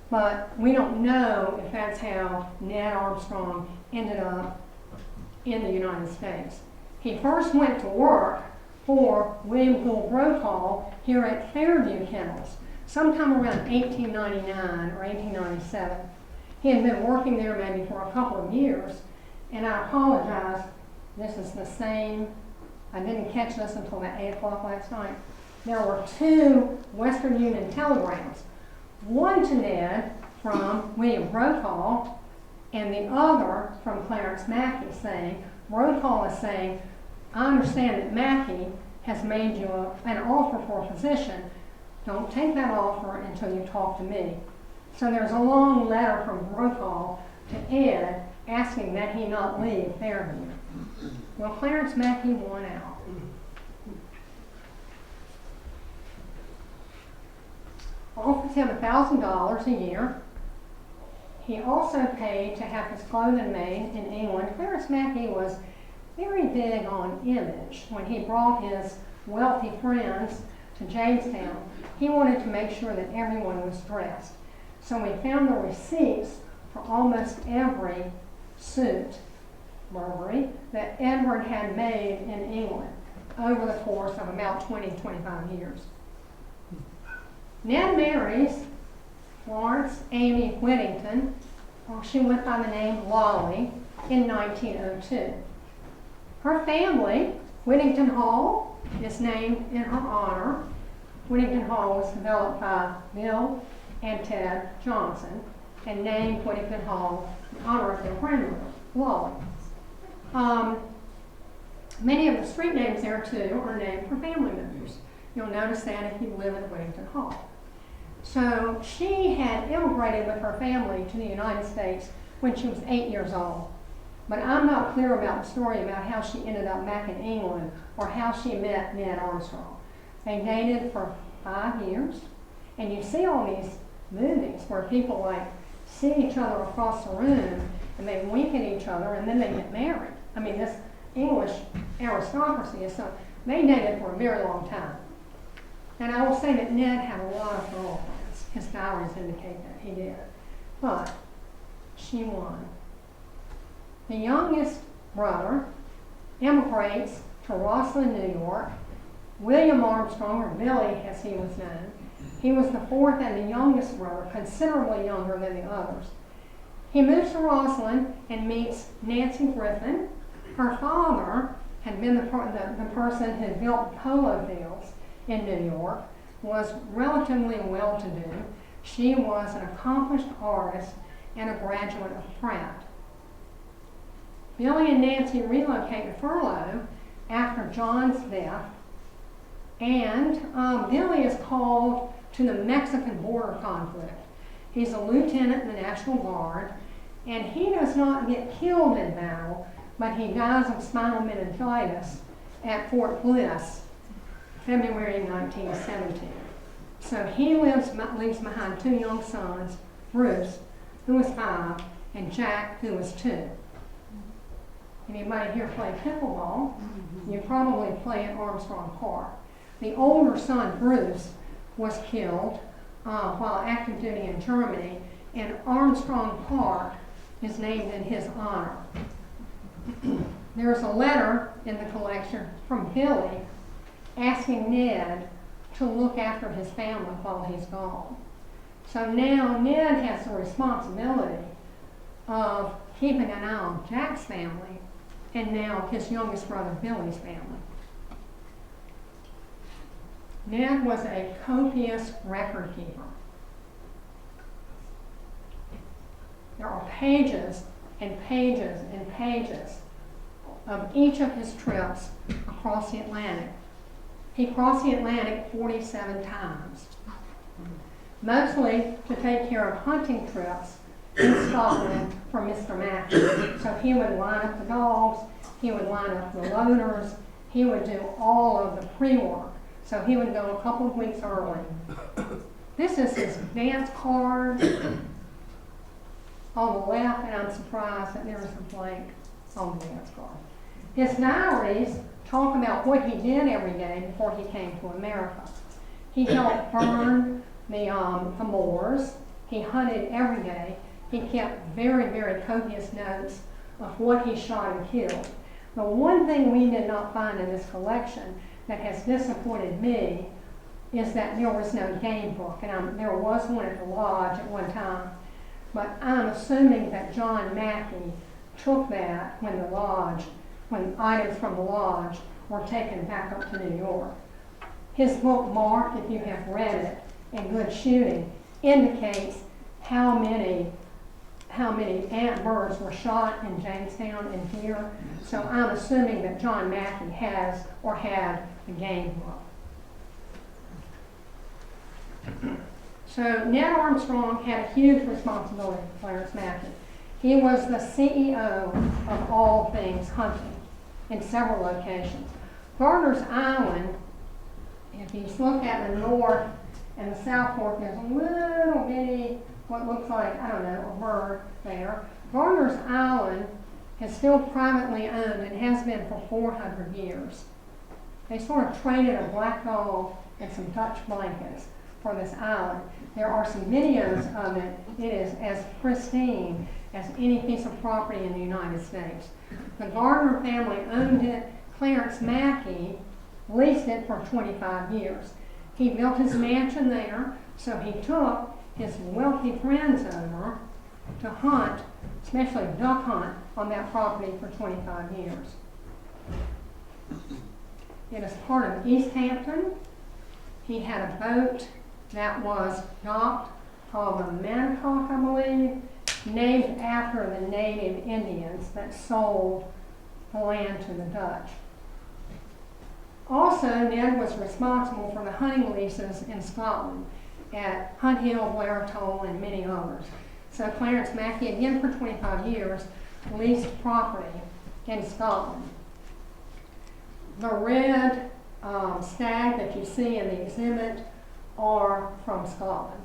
But we don't know if that's how Ned Armstrong ended up in the United States. He first went to work for William Gould Brokaw here at Fairview Kennels, sometime around 1899 or 1897. He had been working there maybe for a couple of years, and I apologize, this is the same, I didn't catch this until about 8 o'clock last night. There were 2 Western Union telegrams, one to Ned from William Brokaw, and the other from Clarence Mackay saying, Brokaw is saying, I understand that Mackay has made you an offer for a position. Don't take that offer until you talk to me. So there's a long letter from Brokaw to Ed asking that he not leave Fairview. Well, Clarence Mackay won out. Offers him $1,000 a year. He also paid to have his clothing made in England. Clarence Mackay was very big on image. When he brought his wealthy friends to Jamestown, he wanted to make sure that everyone was dressed. So we found the receipts for almost every suit, Burberry, that Edward had made in England over the course of about 20-25 years. Ned marries Florence Amy Whittington, she went by the name Lolly, in 1902. Her family, Whittington Hall, is named in her honor. Whittington Hall was developed by Bill and Ted Johnson and named Whittington Hall in honor of their grandmother, Lolly. Many of the street names there too are named for family members. You'll notice that if you live in Whittington Hall. So she had immigrated with her family to the United States when she was 8 years old. But I'm not clear about the story about how she ended up back in England or how she met Ned Armstrong. They dated for 5 years, and you see all these movies where people like see each other across the room and they wink at each other and then they get married. I mean, this English aristocracy is so, they dated for a very long time. And I will say that Ned had a lot of girlfriends. His diaries indicate that he did. But she won. The youngest brother immigrates to Rosslyn, New York. William Armstrong, or Billy as he was known, he was the 4th and the youngest brother, considerably younger than the others. He moves to Rosslyn and meets Nancy Griffin. Her father had been the person who built polo fields in New York, was relatively well-to-do. She was an accomplished artist and a graduate of Pratt. Billy and Nancy relocate to Furlough after John's death, and Billy is called to the Mexican border conflict. He's a lieutenant in the National Guard, and he does not get killed in battle, but he dies of spinal meningitis at Fort Bliss, February 1917. So he leaves behind 2 young sons, Bruce, who was 5, and Jack, who was 2. Anybody here play pickleball? You probably play at Armstrong Park. The older son, Bruce, was killed while active duty in Germany, and Armstrong Park is named in his honor. There's a letter in the collection from Billy asking Ned to look after his family while he's gone. So now Ned has the responsibility of keeping an eye on Jack's family and now his youngest brother Billy's family. Ned was a copious record keeper. There are pages and pages and pages of each of his trips across the Atlantic. He crossed the Atlantic 47 times, mostly to take care of hunting trips in Scotland for Mr. Mackay. So he would line up the dogs, he would line up the loaders, he would do all of the pre-work. So he would go a couple of weeks early. This is his dance card on the left, and I'm surprised that there is a blank on the dance card. His diaries talk about what he did every day before he came to America. He helped burn the moors. He hunted every day. He kept very, very copious notes of what he shot and killed. The one thing we did not find in this collection that has disappointed me is that there was no game book. And there was one at the lodge at one time, but I'm assuming that John Mackay took that when items from the lodge were taken back up to New York. His book, marked, if you have read it, in Good Shooting, indicates how many ant birds were shot in Jamestown and here. So I'm assuming that John Mackay has or had a game book. So Ned Armstrong had a huge responsibility for Clarence Mackay. He was the CEO of all things hunting in several locations. Gardner's Island, if you look at the north and the south fork, there's a little bitty, what looks like, I don't know, a bird there. Gardner's Island is still privately owned and has been for 400 years. They sort of traded a black dog and some Dutch blankets for this island. There are some videos of it. It is as pristine as any piece of property in the United States. The Gardner family owned it. Clarence Mackay leased it for 25 years. He built his mansion there, so he took his wealthy friends over to hunt, especially duck hunt, on that property for 25 years. It is part of East Hampton. He had a boat that was docked called the Mancock, I believe, named after the native Indians that sold the land to the Dutch. Also, Ned was responsible for the hunting leases in Scotland at Hunt Hill, Blair Atoll, and many others. So Clarence Mackay, again for 25 years, leased property in Scotland. The red stag that you see in the exhibit are from Scotland,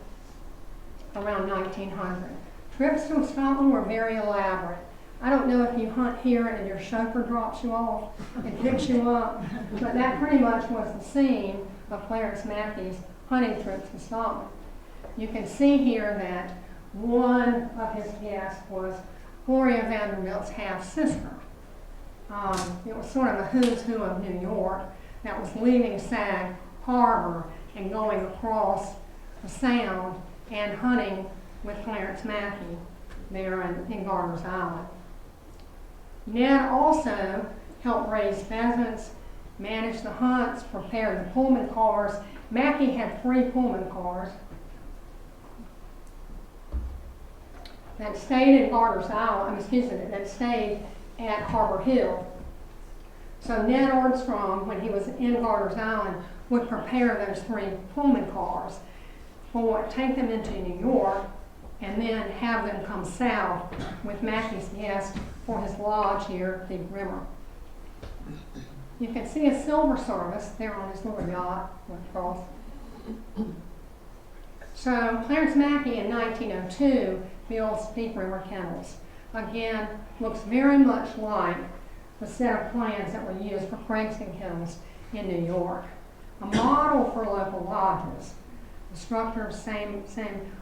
around 1900. Trips to Scotland were very elaborate. I don't know if you hunt here and your chauffeur drops you off and picks you up, but that pretty much was the scene of Clarence Mackay's hunting trips to Scotland. You can see here that one of his guests was Gloria Vanderbilt's half-sister. It was sort of a who's who of New York that was leaving Sag Harbor and going across the Sound and hunting with Clarence Mackay there in Gardner's Island. Ned also helped raise pheasants, manage the hunts, prepare the Pullman cars. Mackay had 3 Pullman cars that stayed in Gardner's Island, that stayed at Harbor Hill. So Ned Armstrong, when he was in Gardner's Island, would prepare those 3 Pullman cars take them into New York, and then have them come south with Mackay's guests for his lodge here at the river. You can see a silver service there on his little yacht across. So Clarence Mackay in 1902 builds Deep River Kennels. Again, looks very much like the set of plans that were used for Frankston Kennels in New York. A model for local lodges. The structure, same.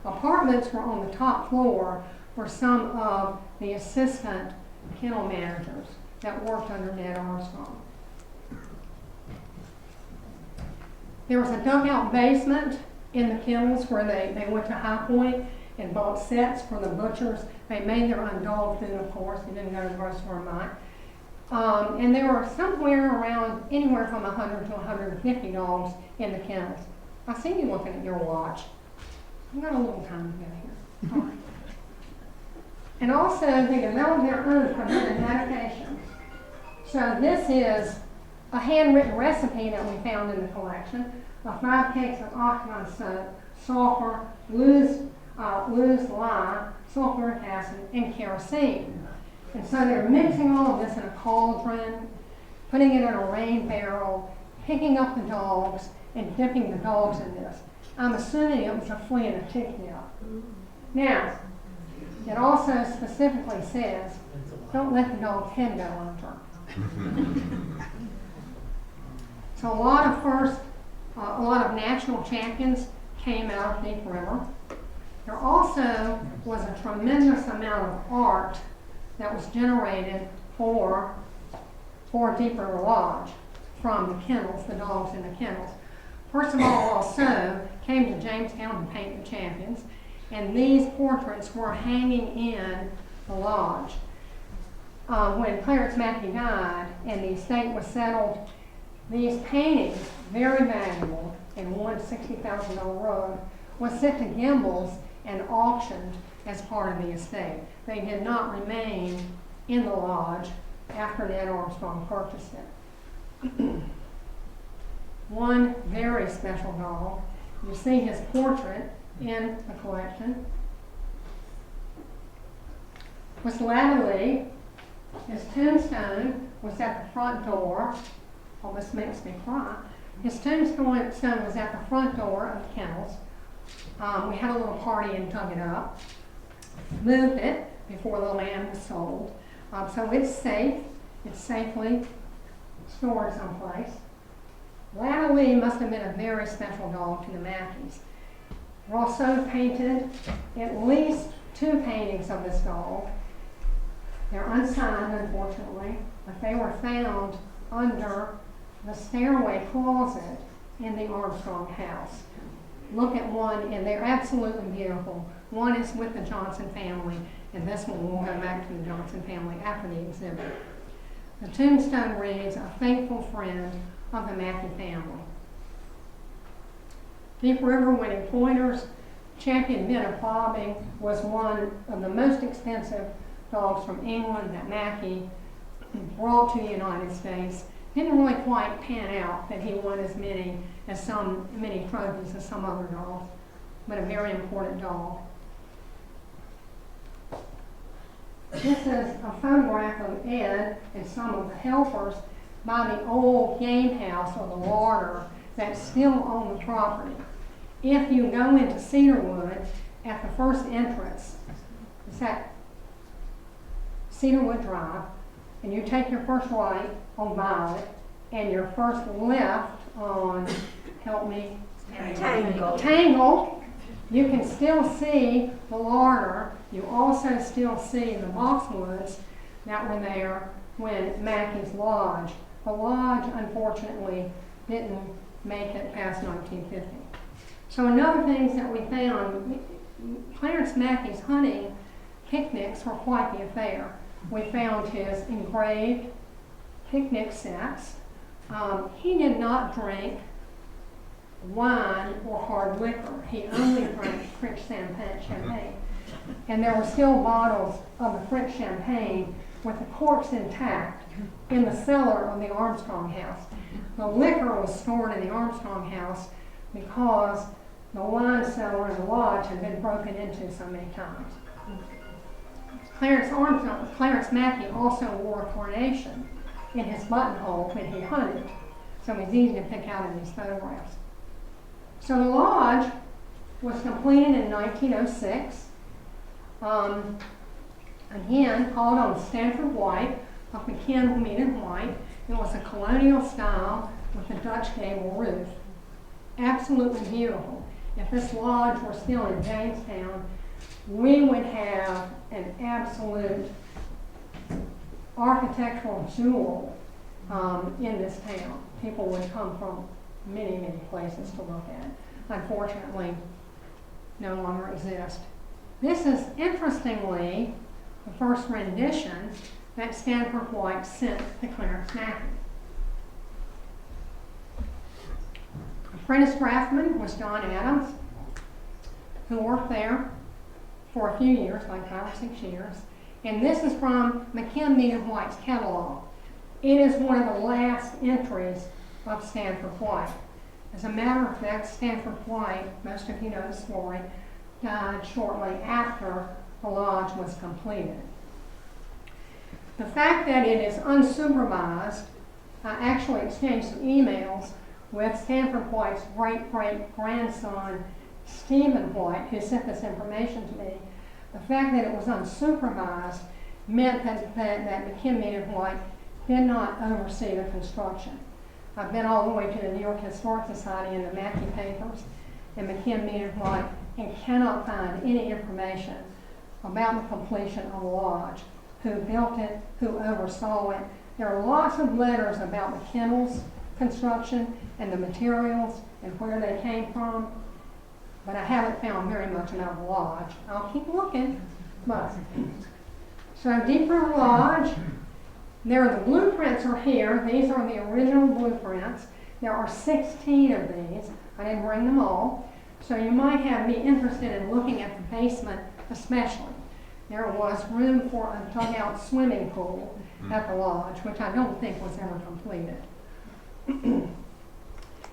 Apartments were on the top floor for some of the assistant kennel managers that worked under Ned Armstrong. There was a dugout basement in the kennels where they went to High Point and bought sets for the butchers. They made their own dog food, of course. They didn't go to the grocery store and buy. And there were somewhere around anywhere from 100 to 150 dogs in the kennels. I see you looking at your watch. I've got a little time to go here. All right. And also, they developed their own preventive medications. So this is a handwritten recipe that we found in the collection of 5 cakes of octagon soap, sulfur, loose lye, sulfuric acid, and kerosene. And so they're mixing all of this in a cauldron, putting it in a rain barrel, picking up the dogs, and dipping the dogs in this. I'm assuming it was a flea and a tick nip. Now, it also specifically says, don't let the dog's head go under. So a lot of national champions came out of Deep River. There also was a tremendous amount of art that was generated for Deep River Lodge from the kennels, the dogs in the kennels. First of all, also came to Jamestown to paint the champions, and these portraits were hanging in the lodge. When Clarence Mackay died and the estate was settled, these paintings, very valuable, and one $60,000 rug, was sent to Gimbel's and auctioned as part of the estate. They did not remain in the lodge after Ned Armstrong purchased it. One very special dog, you see his portrait in the collection, was Latterly. His tombstone was at the front door. Oh, this makes me cry. His tombstone was at the front door of the kennels. We had a little party and dug it up, moved it before the land was sold. So it's safe. It's safely stored someplace. Latterly must have been a very special dog to the Mackays. Rousseau painted at least 2 paintings of this dog. They're unsigned, unfortunately, but they were found under the stairway closet in the Armstrong house. Look at one, and they're absolutely beautiful. One is with the Johnson family, and this one will go back to the Johnson family after the exhibit. The tombstone reads, "A faithful friend of the Mackay family." Deep River winning pointers, champion men of bobbing, was one of the most expensive dogs from England that Mackay brought to the United States. Didn't really quite pan out that he won as many trophies as some other dogs, but a very important dog. This is a photograph of Ed and some of the helpers by the old game house or the larder that's still on the property. If you go into Cedarwood at the first entrance, it's at Cedarwood Drive, and you take your first right on Violet, and your first left on, help me, Tangle, you can still see the larder. You also still see the boxwoods that were there when Mackay's Lodge. The lodge, unfortunately, didn't make it past 1950. So another things that we found, Clarence Mackay's hunting picnics were quite the affair. We found his engraved picnic sets. He did not drink wine or hard liquor. He only drank French champagne. And there were still bottles of the French champagne with the corks intact in the cellar of the Armstrong house. The liquor was stored in the Armstrong house because the wine cellar in the lodge had been broken into so many times. Clarence Mackay also wore a carnation in his buttonhole when he hunted, so it's easy to pick out in these photographs. So the lodge was completed in 1906. Again, called on Stanford White of McKen, Mead and White. It was a colonial style with a Dutch gable roof. Absolutely beautiful. If this lodge were still in Jamestown, we would have an absolute architectural jewel in this town. People would come from many, many places to look at. Unfortunately, no longer exist. This is, interestingly, the first rendition that Stanford White sent to Clarence Mackay. Apprentice draftsman was John Adams, who worked there for a few years, like 5 or 6 years. And this is from Mackay and White's catalog. It is one of the last entries of Stanford White. As a matter of fact, Stanford White, most of you know the story, died shortly after the lodge was completed. The fact that it is unsupervised, I actually exchanged some emails with Stanford White's great-great-grandson, Stephen White, who sent this information to me. The fact that it was unsupervised meant that Mackay and White did not oversee the construction. I've been all the way to the New York Historic Society and the Mackay papers and Mackay and White and cannot find any information about the completion of the lodge, who built it, who oversaw it. There are lots of letters about the kennels construction and the materials and where they came from, but I haven't found very much about the lodge. I'll keep looking, but. So Deep River Lodge, the blueprints are here. These are the original blueprints. There are 16 of these. I didn't bring them all. So you might be interested in looking at the basement especially. There was room for a dugout swimming pool at the lodge, which I don't think was ever completed.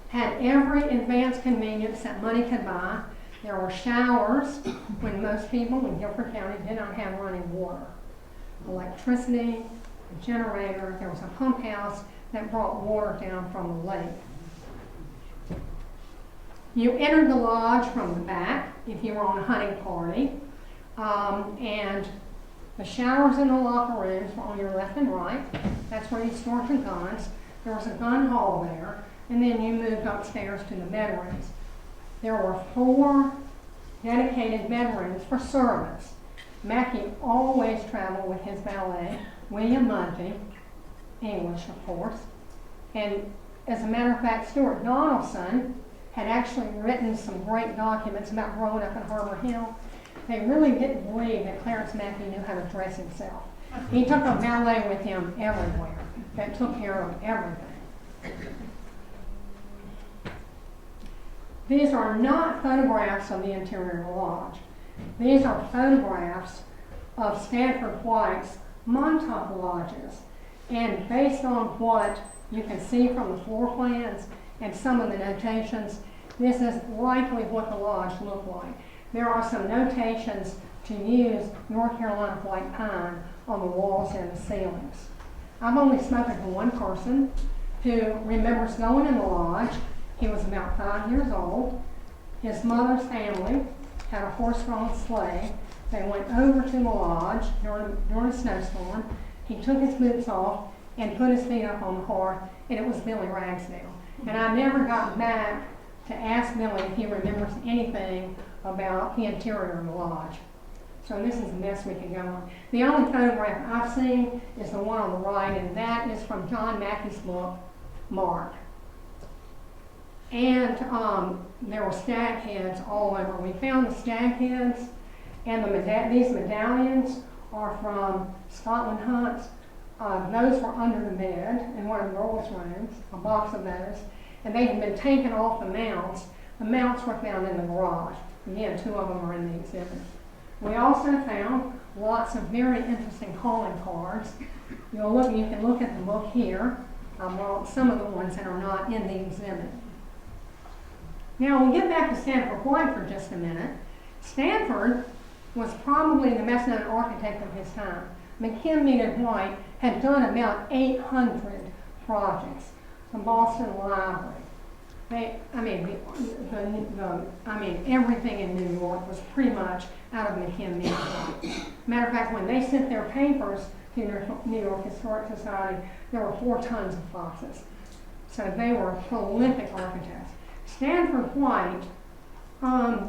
Had every advanced convenience that money could buy. There were showers when most people in Guilford County did not have running water. Electricity, a generator, there was a pump house that brought water down from the lake. You entered the lodge from the back if you were on a hunting party, and the showers and the locker rooms were on your left and right. That's where you stored your guns. There was a gun hall there, and then you moved upstairs to the bedrooms. There were 4 dedicated bedrooms for servants. Mackay always traveled with his valet, William Mudgee, English of course, and as a matter of fact, Stuart Donaldson had actually written some great documents about growing up in Harbor Hill. They really didn't believe that Clarence Mackay knew how to dress himself. He took a valet with him everywhere that took care of everything. These are not photographs of the interior of the lodge. These are photographs of Stanford White's Montauk lodges. And based on what you can see from the floor plans and some of the notations, this is likely what the lodge looked like. There are some notations to use North Carolina white pine on the walls and the ceilings. I've only spoken to one person who remembers going in the lodge. He was about 5 years old. His mother's family had a horse-drawn sleigh. They went over to the lodge during a snowstorm. He took his boots off and put his feet up on the hearth, and it was Billy Ragsdale. And I never got back to ask Billy if he remembers anything about the interior of the lodge. So this is the best we can go on. The only photograph I've seen is the one on the right, and that is from John Mackey's book, Mark. And there were stag heads all over. We found the stag heads, and these medallions are from Scotland hunts. Those were under the bed in one of the girls' rooms, a box of those, and they had been taken off the mounts. The mounts were found in the garage. Again, 2 of them are in the exhibit. We also found lots of very interesting calling cards. You can look at the book here. I brought some of the ones that are not in the exhibit. Now we'll get back to Stanford White for just a minute. Stanford was probably the best known architect of his time. Mackay and White had done about 800 projects. The Boston Library. Everything in New York was pretty much out of Mackay and White. Matter of fact, when they sent their papers to the New York Historic Society, there were 4 tons of boxes. So they were prolific architects. Stanford White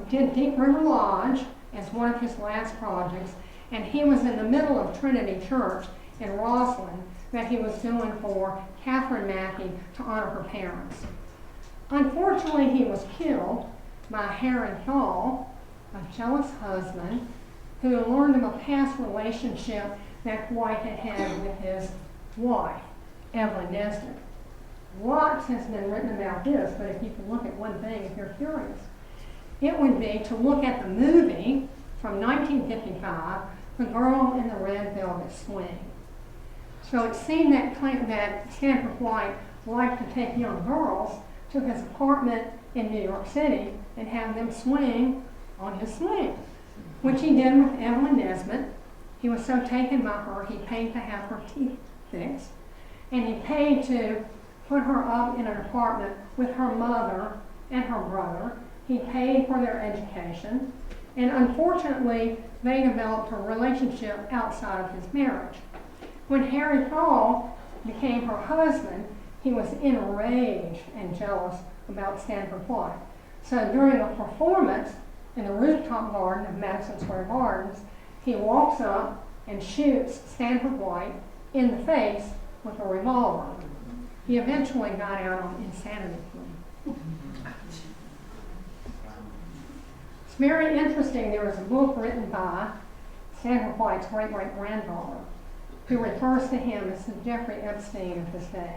did Deep River Lodge as one of his last projects, and he was in the middle of Trinity Church in Roslyn that he was doing for Catherine Mackay to honor her parents. Unfortunately, he was killed by Harry Hall, a jealous husband, who learned of a past relationship that White had had with his wife, Evelyn Nestor. Lots has been written about this, but if you can look at one thing, if you're curious, it would be to look at the movie from 1955, The Girl in the Red Velvet Swing. So it seemed that Stanford White liked to take young girls to his apartment in New York City and have them swing on his swing, which he did with Evelyn Nesbit. He was so taken by her, he paid to have her teeth fixed, and he paid to put her up in an apartment with her mother and her brother. He paid for their education, and unfortunately, they developed a relationship outside of his marriage. When Harry Fall became her husband, he was enraged and jealous about Stanford White. So during a performance in the rooftop garden of Madison Square Gardens, he walks up and shoots Stanford White in the face with a revolver. He eventually got out on insanity plea. It's very interesting. There was a book written by Stanford White's great-great-granddaughter who refers to him as the Jeffrey Epstein of his day.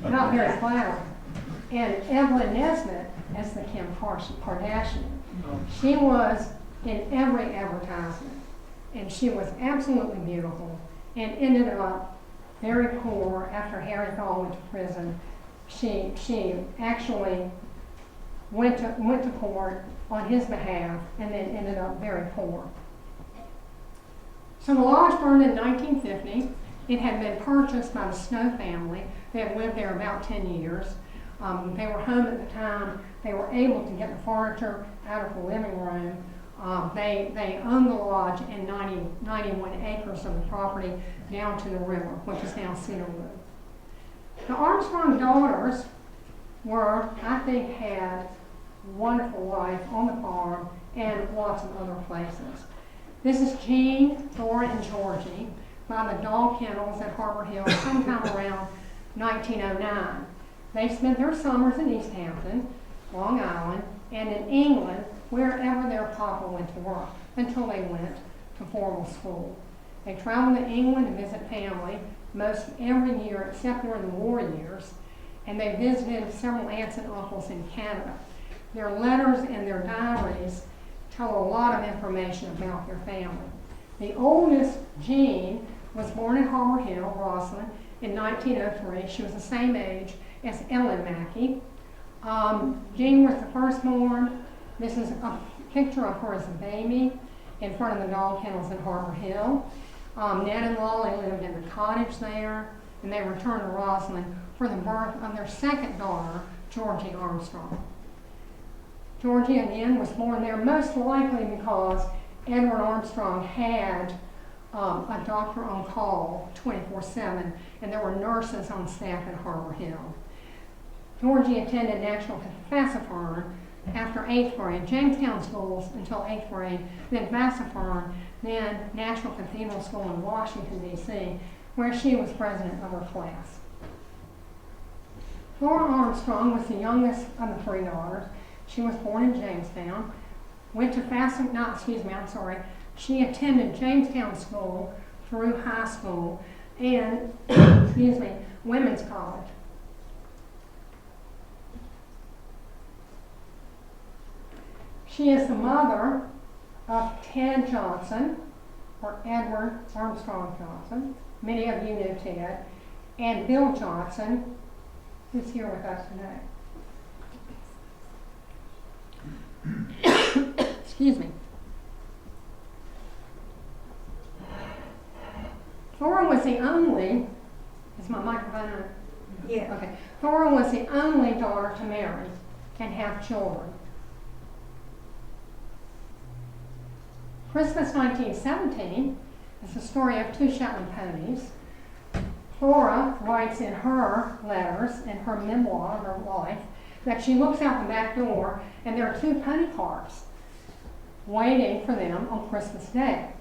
Not very flattering. And Evelyn Nesbit as the Kim Kardashian. She was in every advertisement, and she was absolutely beautiful, and ended up very poor after Harry Fall went to prison. She actually went to court on his behalf and then ended up very poor. So the lodge burned in 1950. It had been purchased by the Snow family. They had lived there about 10 years. They were home at the time. They were able to get the furniture out of the living room. They owned the lodge and 91 acres of the property down to the river, which is now Cedarwood. The Armstrong daughters had wonderful life on the farm and lots of other places. This is Jean, Thora, and Georgie by the dog kennels at Harbor Hill sometime around 1909. They spent their summers in East Hampton, Long Island, and in England, wherever their papa went to work, until they went to formal school. They traveled to England to visit family most every year except during the war years, and they visited several aunts and uncles in Canada. Their letters and their diaries tell a lot of information about their family. The oldest, Jean, was born in Harbor Hill, Roslyn, in 1903. She was the same age as Ellen Mackay. Jean was the firstborn. This is a picture of her as a baby in front of the dog kennels in Harbor Hill. Ned and Lolly lived in the cottage there, and they returned to Roslyn for the birth of their second daughter, Georgie Armstrong. Georgie, again, was born there most likely because Edward Armstrong had a doctor on call 24/7, and there were nurses on staff at Harbor Hill. Georgie attended National Vassafern after 8th grade, Jamestown schools until 8th grade, then Vassafern, then National Cathedral School in Washington, D.C., where she was president of her class. Flora Armstrong was the youngest of the three daughters. She was born in Jamestown, she attended Jamestown School through high school and, women's college. She is the mother of Ted Johnson, or Edward Armstrong Johnson. Many of you knew Ted. And Bill Johnson, who's here with us today. Excuse me. Thora was the only, is my microphone on? Yeah. Okay. Thora was the only daughter to marry and have children. Christmas 1917 is the story of two Shetland ponies. Thora writes in her letters, in her memoir of her life, that she looks out the back door and there are two pony carts waiting for them on Christmas Day.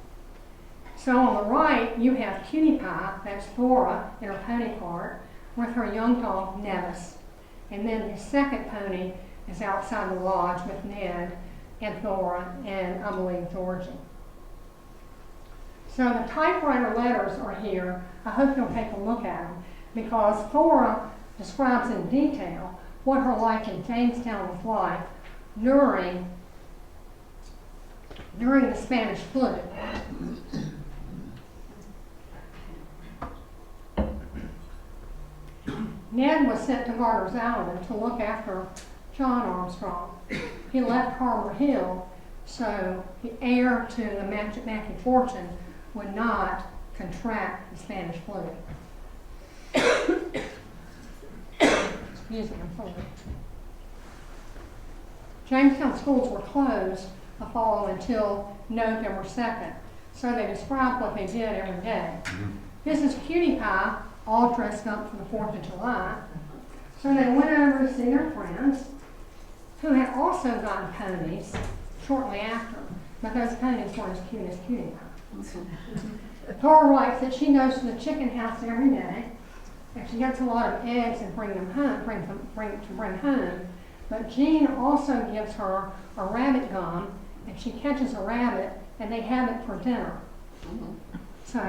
So on the right, you have Cutie Pie, that's Thora in her pony cart, with her young dog, Nevis. And then the second pony is outside the lodge with Ned and Thora and, I believe, Georgie. So the typewriter letters are here. I hope you'll take a look at them, because Thora describes in detail what her life in Jamestown was like during the Spanish flu. Ned was sent to Garner's Island to look after John Armstrong. He left Harbor Hill, so the heir to the Mackay fortune would not contract the Spanish flu. Excuse me, I'm sorry. Jamestown schools were closed the fall until November 2nd, so they described what they did every day. This is Cutie Pie, all dressed up for the 4th of July. So they went over to see their friends, who had also gotten ponies shortly after, but those ponies weren't as cute as Cutie Pie. Dora writes that she goes to the chicken house every day, and she gets a lot of eggs and bring home. But Jean also gives her a rabbit gum, and she catches a rabbit, and they have it for dinner. So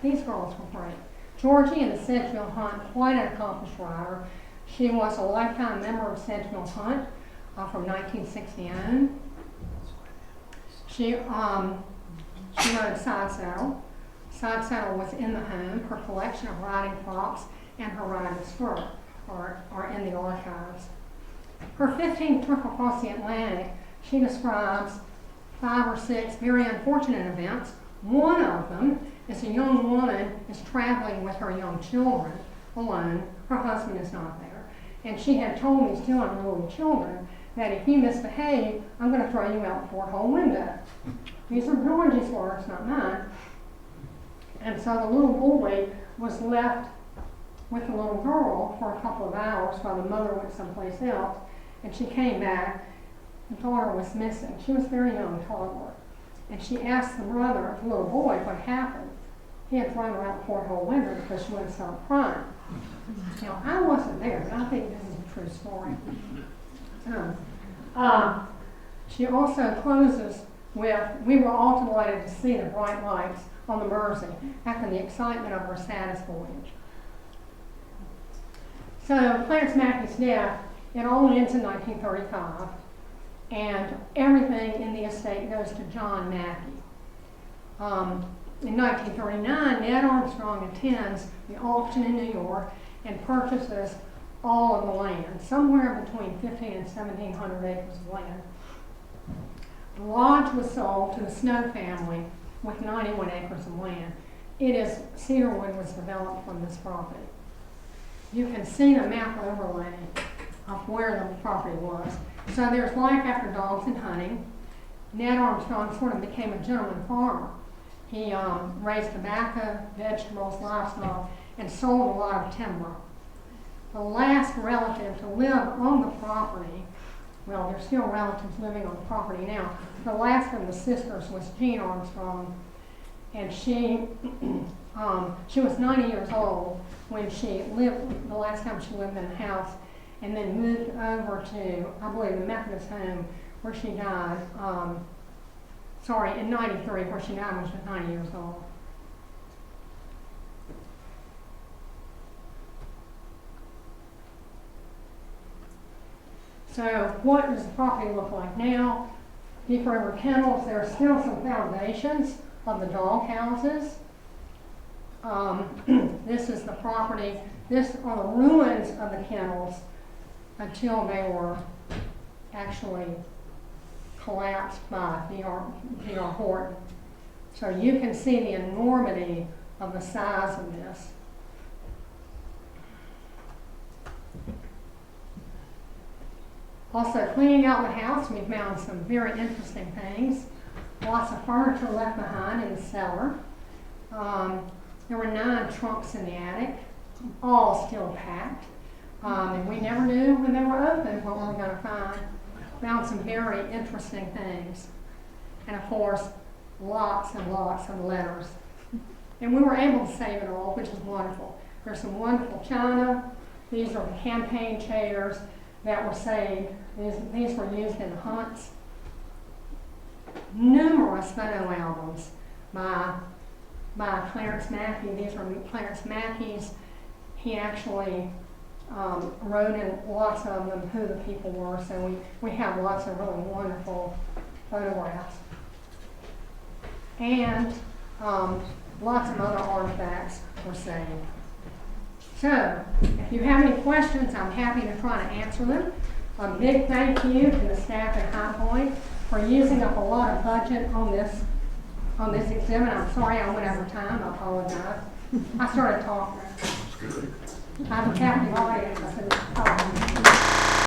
these girls were great. Georgie in the Sedgeville Hunt, quite an accomplished writer. She was a lifetime member of Sedgeville Hunt from 1960 on. She wrote Side Saddle. Side Saddle was in the home. Her collection of riding props and her riding skirt are in the archives. Her 15th trip across the Atlantic, she describes 5 or 6 very unfortunate events. One of them is a young woman is traveling with her young children alone. Her husband is not there. And she had told these 2 unruly children that if you misbehave, I'm going to throw you out the porthole window. These are Georgie's words, not mine. And so the little boy was left with the little girl for a couple of hours while the mother went someplace else. And she came back. The daughter was missing. She was very young, toddler. And she asked the brother, the little boy, what happened. He had thrown her out the porthole window because she wouldn't stop crying. Now, I wasn't there, but I think this is a true story. She also closes with, we were all delighted to see the bright lights on the Mersey after the excitement of our saddest voyage. So, Clarence Mackay's death, it all ends in 1935, and everything in the estate goes to John Mackay. In 1939, Ned Armstrong attends the auction in New York and purchases all of the land, somewhere between 1,500 and 1,700 acres of land. The lodge was sold to the Snow family with 91 acres of land. Cedarwood was developed from this property. You can see the map overlay of where the property was. So there's life after dogs and hunting. Ned Armstrong sort of became a gentleman farmer. He raised tobacco, vegetables, livestock, and sold a lot of timber. The last relative to live on the property, well, there's still relatives living on the property now. The last of the sisters was Jean Armstrong, and she was 90 years old when she lived, the last time she lived in the house, and then moved over to, I believe, the Methodist home where she died, in 93, where she died when she was 90 years old. So what does the property look like now? Deep River Kennels, there are still some foundations of the dog houses. This is the property, this are the ruins of the kennels until they were actually collapsed by D.R. Horton. So you can see the enormity of the size of this. Also, cleaning out the house, we found some very interesting things. Lots of furniture left behind in the cellar. There were 9 trunks in the attic, all still packed. And we never knew when they were open what we were going to find. Found some very interesting things. And of course, lots and lots of letters. And we were able to save it all, which is wonderful. There's some wonderful china. These are the campaign chairs that were saved. These were used in hunts. Numerous photo albums by Clarence Mackay. These are Clarence Mackay's. He actually wrote in lots of them who the people were, so we have lots of really wonderful photographs. And lots of other artifacts were saved. So, if you have any questions, I'm happy to try to answer them. A big thank you to the staff at High Point for using up a lot of budget on this exhibit. I'm sorry I went over time, I apologize. I started talking. I have a captive audience, I